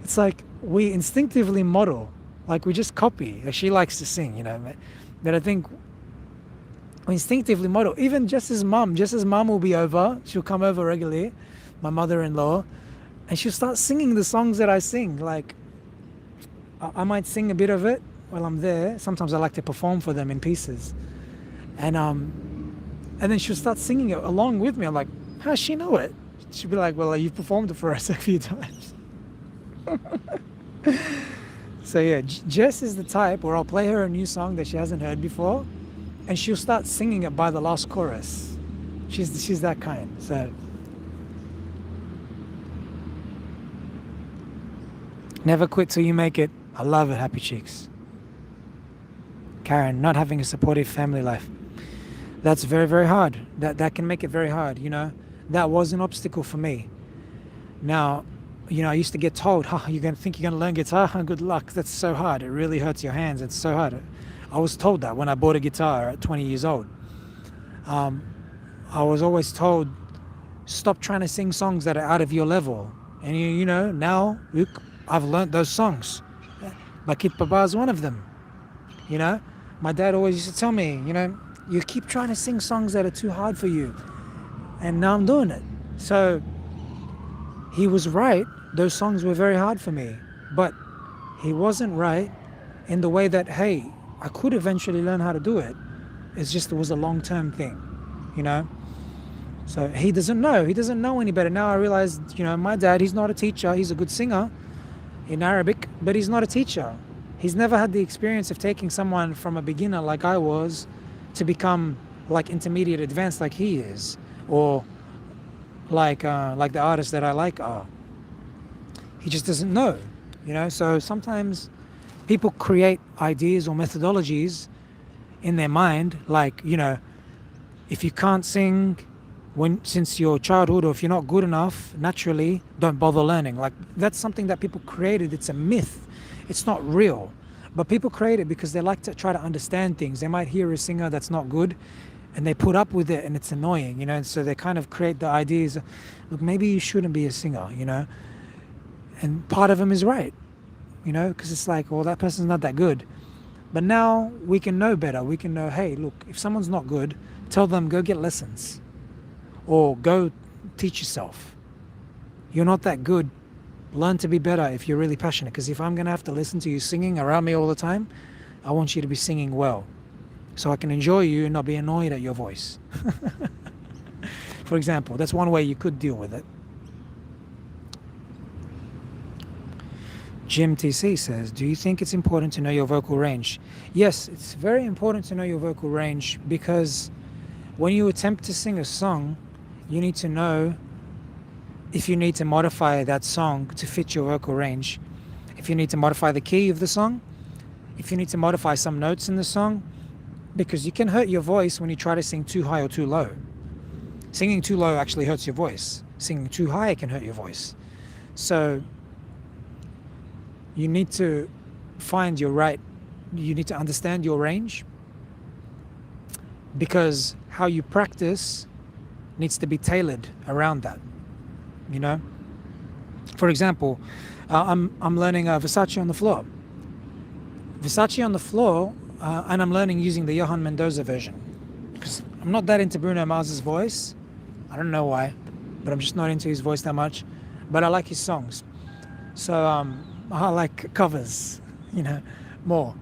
Speaker 1: It's like we instinctively model, like we just copy. Like she likes to sing, you know, but I think we instinctively model. Even Jess's mum will be over. She'll come over regularly, my mother-in-law, and she'll start singing the songs that I sing. Like I might sing a bit of it while I'm there. Sometimes I like to perform for them in pieces, and then she'll start singing it along with me. I'm like, how's she know it? She'll be like, well, you've performed it for us a few times. So yeah, Jess is the type where I'll play her a new song that she hasn't heard before, and she'll start singing it by the last chorus. She's that kind. So never quit till you make it. I love it, Happy Cheeks. Karen, not having a supportive family life. That's very, very hard. That can make it very hard, you know. That was an obstacle for me. Now, you know, I used to get told, you're going to think you're going to learn guitar? Good luck. That's so hard. It really hurts your hands. It's so hard. I was told that when I bought a guitar at 20 years old. I was always told, stop trying to sing songs that are out of your level. And you know, now, look, I've learned those songs. Bakit Baba is one of them. You know, my dad always used to tell me, you know, you keep trying to sing songs that are too hard for you. And now I'm doing it. So he was right. Those songs were very hard for me. But he wasn't right in the way that, hey, I could eventually learn how to do it. It's just, it was a long-term thing, you know? So he doesn't know any better. Now I realized, you know, my dad, he's not a teacher. He's a good singer in Arabic, but he's not a teacher. He's never had the experience of taking someone from a beginner like I was to become like intermediate advanced like he is, or like the artists that I like are. He just doesn't know, you know? So sometimes people create ideas or methodologies in their mind, like, you know, if you can't sing since your childhood, or if you're not good enough naturally, don't bother learning. Like, that's something that people created. It's a myth. It's not real. But people create it because they like to try to understand things. They might hear a singer that's not good and they put up with it, and it's annoying, you know, and so they kind of create the ideas, look, maybe you shouldn't be a singer, you know, and part of them is right, you know, because it's like, well, that person's not that good. But now we can know better. We can know, hey, look, if someone's not good, tell them, go get lessons or go teach yourself. You're not that good. Learn to be better if you're really passionate, because if I'm going to have to listen to you singing around me all the time, I want you to be singing well so I can enjoy you and not be annoyed at your voice. For example, that's one way you could deal with it. Jim TC says, do you think it's important to know your vocal range? Yes, it's very important to know your vocal range, because when you attempt to sing a song, you need to know if you need to modify that song to fit your vocal range, if you need to modify the key of the song, if you need to modify some notes in the song, because you can hurt your voice when you try to sing too high or too low. Singing too low actually hurts your voice. Singing too high can hurt your voice. So you need to you need to understand your range, because how you practice needs to be tailored around that, you know? For example, I'm learning Versace on the floor. Versace on the floor, and I'm learning using the Johan Mendoza version, because I'm not that into Bruno Mars's voice. I don't know why. but I'm just not into his voice that much. But I like his songs. So I like covers, you know, more.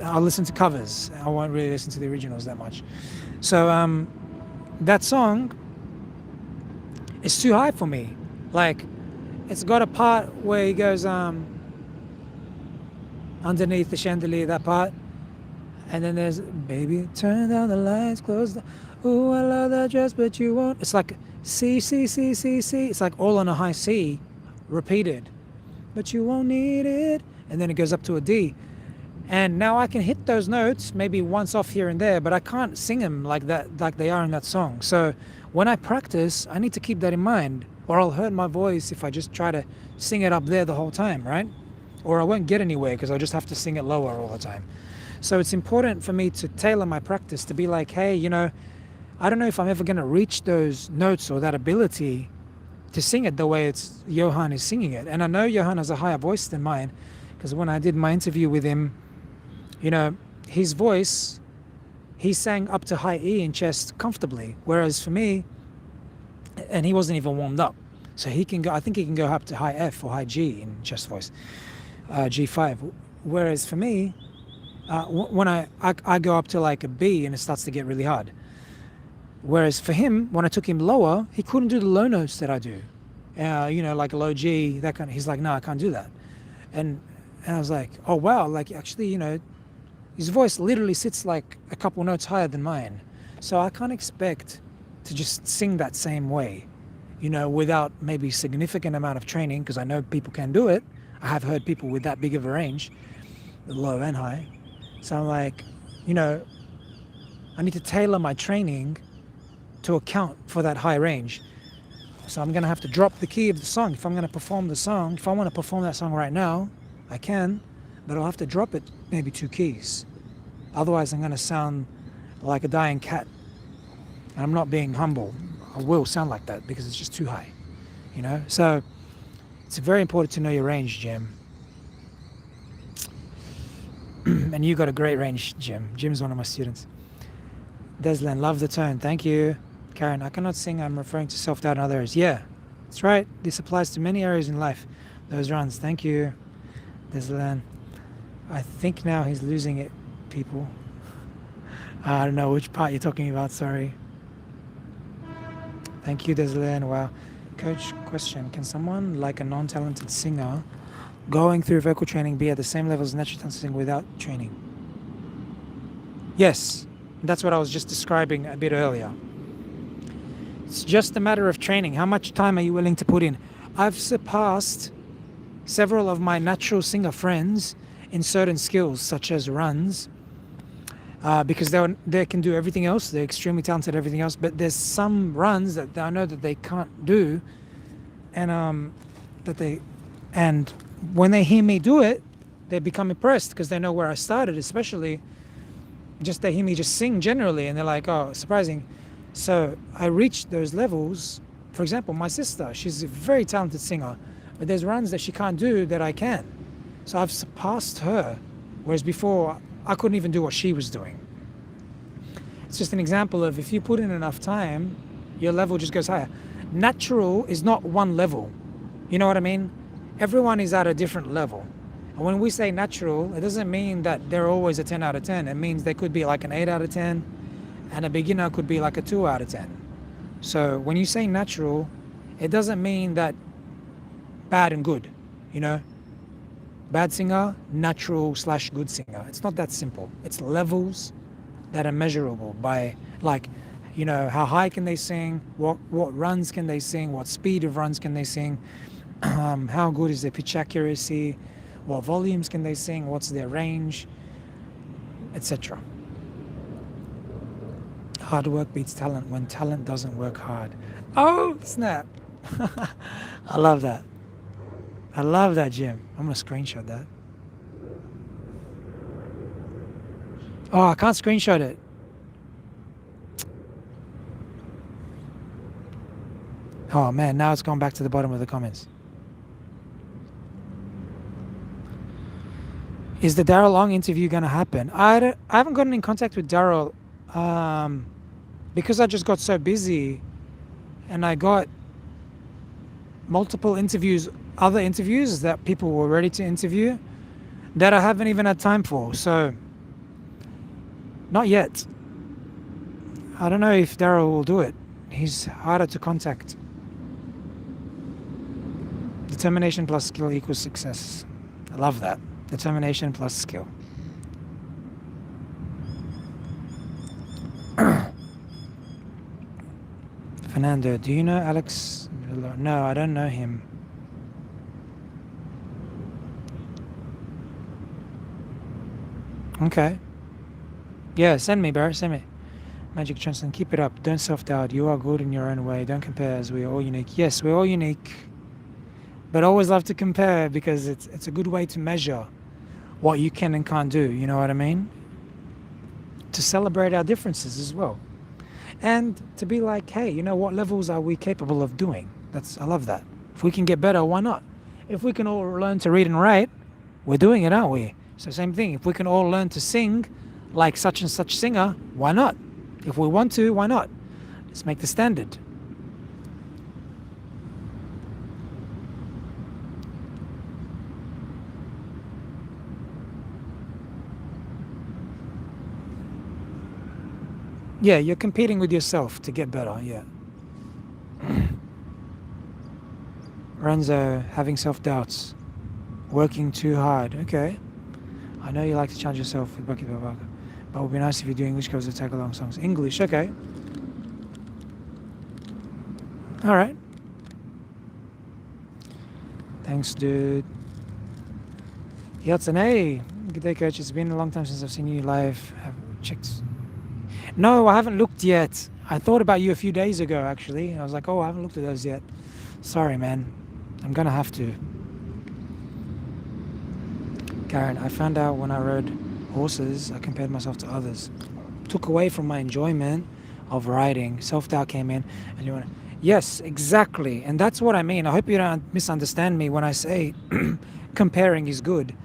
Speaker 1: I'll listen to covers. I won't really listen to the originals that much. So that song is too high for me. Like, it's got a part where he goes underneath the chandelier, that part, and then there's baby, turn down the lights, close the. Ooh, I love that dress, but you won't. It's like C C C C C. It's like all on a high C, repeated, but you won't need it, and then it goes up to a D. And now I can hit those notes maybe once off here and there, but I can't sing them like that, like they are in that song. So when I practice, I need to keep that in mind, or I'll hurt my voice if I just try to sing it up there the whole time, right? Or I won't get anywhere because I'll just have to sing it lower all the time. So it's important for me to tailor my practice to be like, hey, you know, I don't know if I'm ever going to reach those notes or that ability to sing it the way it's Johan is singing it. And I know Johan has a higher voice than mine, because when I did my interview with him, you know, his voice, he sang up to high E in chest comfortably, whereas for me, and he wasn't even warmed up, so he can go, I think he can go up to high F or high G in chest voice, G5, whereas for me, when I go up to like a B and it starts to get really hard. Whereas for him, when I took him lower, he couldn't do the low notes that I do, you know, like a low G, that kind of, he's like, no, I can't do that. And I was like, oh wow, like actually, you know, his voice literally sits like a couple notes higher than mine. So I can't expect to just sing that same way, you know, without maybe significant amount of training, because I know people can do it. I have heard people with that big of a range, low and high. So I'm like, you know, I need to tailor my training to account for that high range. So I'm going to have to drop the key of the song. If I'm going to perform the song, if I want to perform that song right now, I can, but I'll have to drop it maybe 2 keys. Otherwise, I'm going to sound like a dying cat. And I'm not being humble. I will sound like that because it's just too high, you know? So it's very important to know your range, Jim. And you got a great range, Jim. Jim's one of my students. Deslan, love the tone. Thank you. Karen, I cannot sing. I'm referring to self-doubt in other areas. Yeah, that's right. This applies to many areas in life. Those runs. Thank you, Deslan. I think now he's losing it, people. I don't know which part you're talking about. Sorry. Thank you, Deslan. Wow. Coach, question. Can someone like a non-talented singer going through vocal training be at the same level as natural talent singer without training? Yes. That's what I was just describing a bit earlier. It's just a matter of training. How much time are you willing to put in? I've surpassed several of my natural singer friends in certain skills, such as runs, because they can do everything else. They're extremely talented at everything else, but there's some runs that I know that they can't do, and and when they hear me do it, they become impressed because they know where I started, especially just they hear me just sing generally, and they're like, oh, surprising. So I reached those levels. For example, my sister, she's a very talented singer, but there's runs that she can't do that I can. So I've surpassed her, whereas before I couldn't even do what she was doing. It's just an example of if you put in enough time, your level just goes higher. Natural is not one level. You know what I mean? Everyone is at a different level. And when we say natural, it doesn't mean that they're always a 10 out of 10. It means they could be like an 8 out of 10, and a beginner could be like a 2 out of 10. So when you say natural, it doesn't mean that bad and good, you know? Bad singer, natural / good singer. It's not that simple. It's levels that are measurable by, like, you know, how high can they sing, what runs can they sing, what speed of runs can they sing, how good is their pitch accuracy, what volumes can they sing, what's their range, etc. Hard work beats talent when talent doesn't work hard. Oh, snap. I love that. I love that, Jim. I'm going to screenshot that. Oh, I can't screenshot it. Oh, man, now it's gone back to the bottom of the comments. Is the Daryl Long interview going to happen? I haven't gotten in contact with Daryl because I just got so busy, and I got multiple interviews, other interviews that people were ready to interview that I haven't even had time for. So, not yet. I don't know if Daryl will do it. He's harder to contact. Determination plus skill equals success. I love that. Determination plus skill. Fernando, do you know Alex? No, I don't know him. Okay. Yeah, send me, bro. Send me. Magic Johnson, keep it up. Don't self-doubt. You are good in your own way. Don't compare, as we are all unique. Yes, we're all unique. But I always love to compare because it's a good way to measure what you can and can't do. You know what I mean? To celebrate our differences as well. And to be like, hey, you know, what levels are we capable of doing? I love that. If we can get better, why not? If we can all learn to read and write, we're doing it, aren't we? So same thing. If we can all learn to sing like such and such singer, why not? If we want to, why not? Let's make the standard. Yeah, you're competing with yourself to get better, yeah. Renzo, having self-doubts. Working too hard. Okay. I know you like to challenge yourself with Bucky Babaka, but it would be nice if you do English covers or tag-along songs. English, okay. Alright. Thanks, dude. Yeltsin, hey. Good day, coach. It's been a long time since I've seen you live. Have checked. No, I haven't looked yet. I thought about you a few days ago, actually. I was like, oh, I haven't looked at those yet. Sorry, man. I'm gonna have to. Karen, I found out when I rode horses, I compared myself to others. Took away from my enjoyment of riding. Self-doubt came in. And you want yes, exactly. And that's what I mean. I hope you don't misunderstand me when I say comparing is good.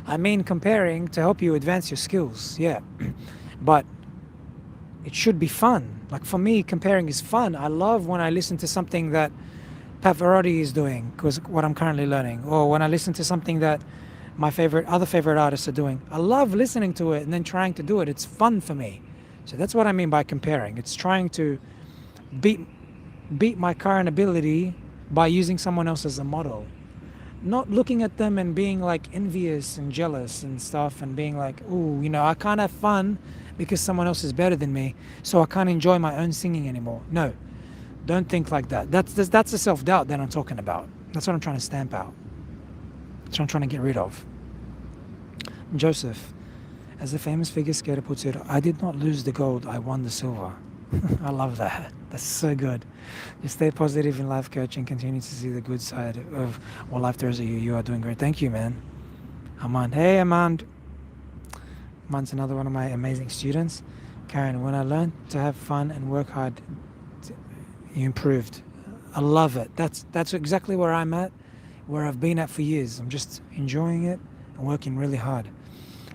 Speaker 1: I mean comparing to help you advance your skills, yeah. But it should be fun. Like for me, comparing is fun. I love when I listen to something that Pavarotti is doing, because what I'm currently learning, or when I listen to something that my other favorite artists are doing. I love listening to it and then trying to do it. It's fun for me. So that's what I mean by comparing. It's trying to beat my current ability by using someone else as a model. Not looking at them and being like envious and jealous and stuff and being like, ooh, you know, I can't have fun because someone else is better than me, so I can't enjoy my own singing anymore. No, don't think like that. That's the self-doubt that I'm talking about. That's what I'm trying to stamp out. That's what I'm trying to get rid of. Joseph, as the famous figure skater puts it, I did not lose the gold, I won the silver. I love that. That's so good. Just stay positive in life, coach, and continue to see the good side of what life throws at you. You are doing great. Thank you, man. Amand. Hey, Amand. Amand's another one of my amazing students. Karen, when I learned to have fun and work hard, you improved. I love it. That's exactly where I'm at, where I've been at for years. I'm just enjoying it and working really hard.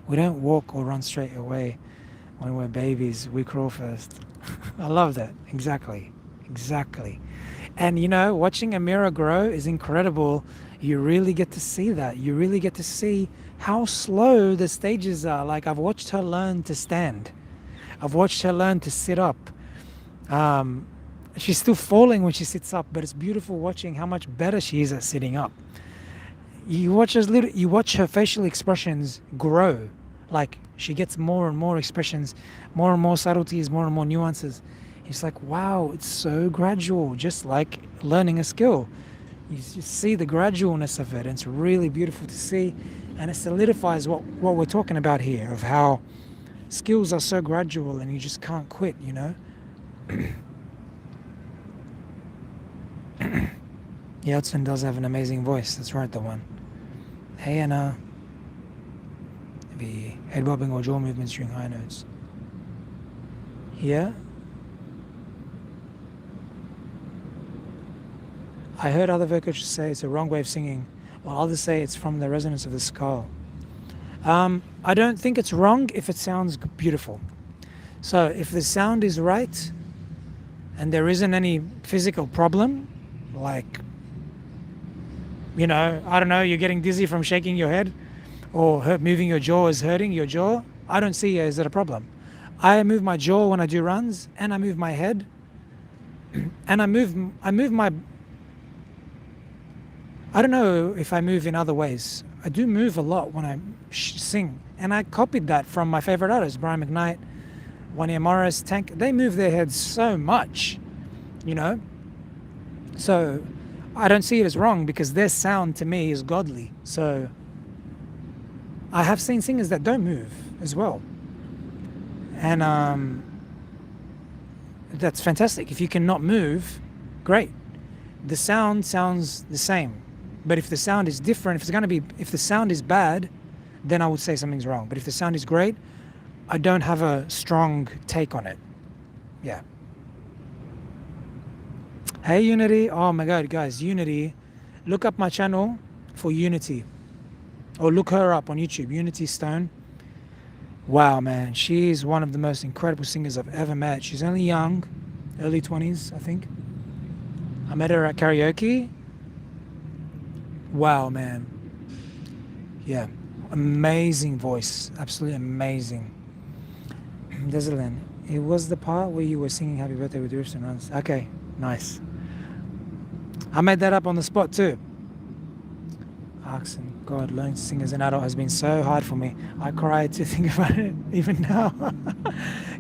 Speaker 1: We don't walk or run straight away when we're babies. We crawl first. I love that. Exactly. And you know, watching Amira grow is incredible. You really get to see that. You really get to see how slow the stages are. Like, I've watched her learn to stand. I've watched her learn to sit up. She's still falling when she sits up, but it's beautiful watching how much better she is at sitting up. You watch her facial expressions grow. Like, she gets more and more expressions, more and more subtleties, more and more nuances. It's like, wow, it's so gradual, just like learning a skill. You just see the gradualness of it, and it's really beautiful to see, and it solidifies what we're talking about here, of how skills are so gradual and you just can't quit, you know? Yeltsin does have an amazing voice. That's right, the one. Hey, Anna. Maybe head bobbing or jaw movements during high notes. Yeah. I heard other vocalists say it's a wrong way of singing, while others say it's from the resonance of the skull. I don't think it's wrong if it sounds beautiful. So if the sound is right and there isn't any physical problem, like You know, I don't know, you're getting dizzy from shaking your head or moving your jaw is hurting your jaw. I don't see it as a problem. I move my jaw when I do runs, and I move my head, and I move my. I don't know if I move in other ways. I do move a lot when I sing, and I copied that from my favorite artists, Brian McKnight, Wanya Morris, Tank. They move their heads so much, you know. So I don't see it as wrong because their sound to me is godly. So I have seen singers that don't move as well, and that's fantastic. If you cannot move, great. The sound sounds the same, but if the sound is different, if the sound is bad, then I would say something's wrong. But if the sound is great, I don't have a strong take on it. Yeah. Hey Unity, oh my god, guys, Unity, look up my channel for Unity, or look her up on YouTube, Unity Stone. Wow, man, she's one of the most incredible singers I've ever met. She's only young, early 20s, I think. I met her at karaoke. Wow, man. Yeah, amazing voice, absolutely amazing. Desalin, it was the part where you were singing Happy Birthday with Drifts and Runs. Okay, nice. I made that up on the spot too. Oxen, God, learning to sing as an adult has been so hard for me. I cry to think about it even now.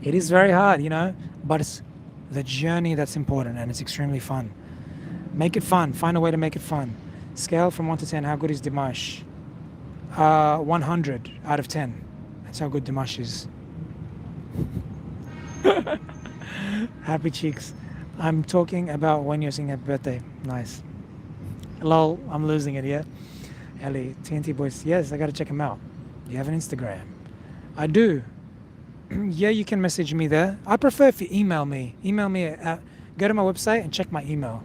Speaker 1: It is very hard, you know, but it's the journey that's important, and it's extremely fun. Make it fun. Find a way to make it fun. Scale from 1 to 10. How good is Dimash? 100 out of 10. That's how good Dimash is. Happy cheeks. I'm talking about when you're singing Happy Birthday. Nice. Lol, I'm losing it, yeah? Ellie, TNT Boys. Yes, I gotta check him out. You have an Instagram? I do. Yeah, you can message me there. I prefer if you email me. Email me go to my website and check my email.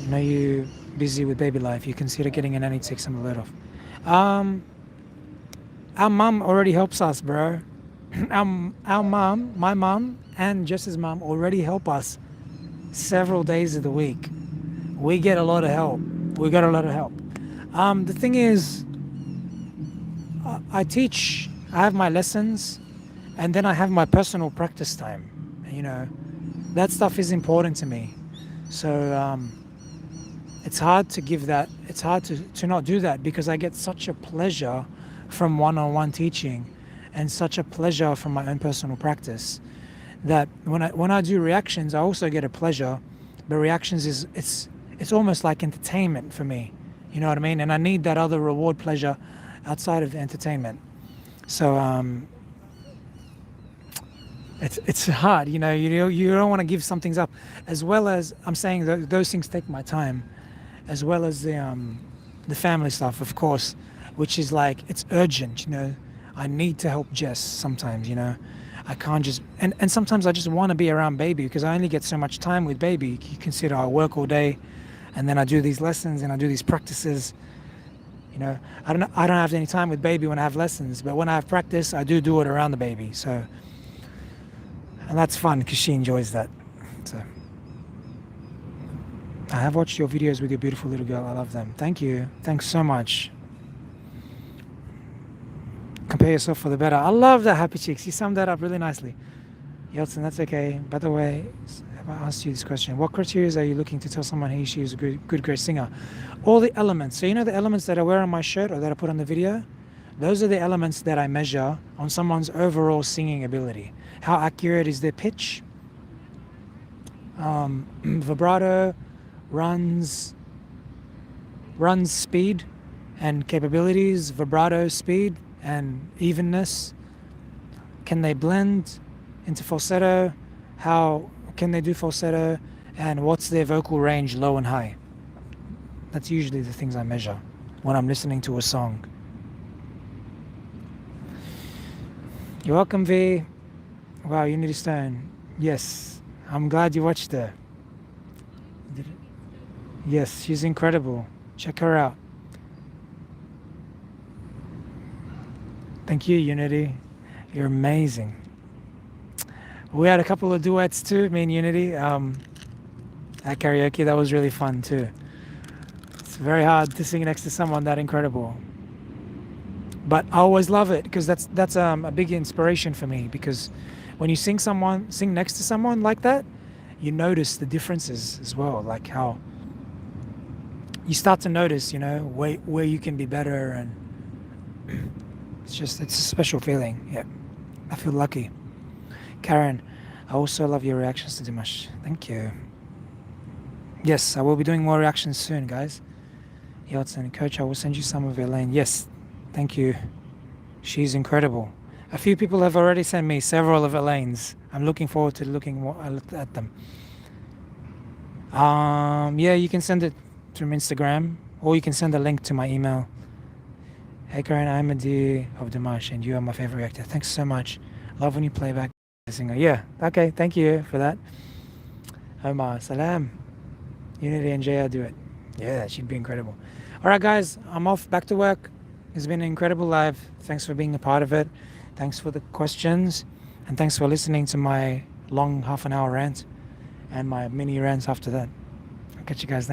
Speaker 1: I know you busy with baby life. You consider getting a nanny to take some of the load off. Our mum already helps us, bro. Our mum, my mum, and Jess's mum already help us several days of the week. We get a lot of help. We got a lot of help. The thing is, I teach. I have my lessons, and then I have my personal practice time. You know, that stuff is important to me. So it's hard to give that. It's hard to not do that because I get such a pleasure from one-on-one teaching, and such a pleasure from my own personal practice, that when I do reactions, I also get a pleasure. But reactions is it's almost like entertainment for me. You know what I mean? And I need that other reward pleasure outside of the entertainment. So it's hard, you know. You don't want to give some things up, as well as I'm saying those things take my time, as well as the family stuff, of course, which is like it's urgent, you know. I need to help Jess sometimes, you know. I can't just and sometimes I just want to be around baby because I only get so much time with baby. You consider I work all day, and then I do these lessons and I do these practices. You know, I don't have any time with baby when I have lessons, but when I have practice, I do it around the baby. So, and that's fun because she enjoys that. So, I have watched your videos with your beautiful little girl. I love them. Thank you. Thanks so much. Compare yourself for the better. I love that, Happy Chicks. You summed that up really nicely. Yeltsin, that's okay. By the way, have I asked you this question? What criteria are you looking to tell someone he, she is a good, great singer? All the elements. So you know the elements that I wear on my shirt or that I put on the video? Those are the elements that I measure on someone's overall singing ability. How accurate is their pitch? Vibrato, runs speed and capabilities, vibrato speed and evenness. Can they blend into falsetto? How can they do falsetto? And what's their vocal range, low and high? That's usually the things I measure when I'm listening to a song. You're welcome, V. Wow, Unity Stone. Yes, I'm glad you watched her. Yes, she's incredible. Check her out. Thank you, Unity. You're amazing. We had a couple of duets too, me and Unity, at karaoke. That was really fun too. It's very hard to sing next to someone that incredible, but I always love it because that's a big inspiration for me. Because when you sing next to someone like that, you notice the differences as well, like how you start to notice, where you can be better, and it's a special feeling. Yeah, I feel lucky. Karen, I also love your reactions to Dimash. Thank you. Yes, I will be doing more reactions soon, guys. Yeltsin, Coach, I will send you some of Elaine. Yes, thank you. She's incredible. A few people have already sent me several of Elaine's. I'm looking forward to looking more at them. Yeah, you can send it through Instagram, or you can send a link to my email. Hey Karen, I'm a D of Dimash, and you are my favorite actor. Thanks so much. Love when you play back the singer. Yeah, okay, thank you for that. Omar, salam. Unity and Jaya do it. Yeah, that should be incredible. All right, guys, I'm off back to work. It's been an incredible live. Thanks for being a part of it. Thanks for the questions, and thanks for listening to my long half an hour rant and my mini rants after that. I'll catch you guys next.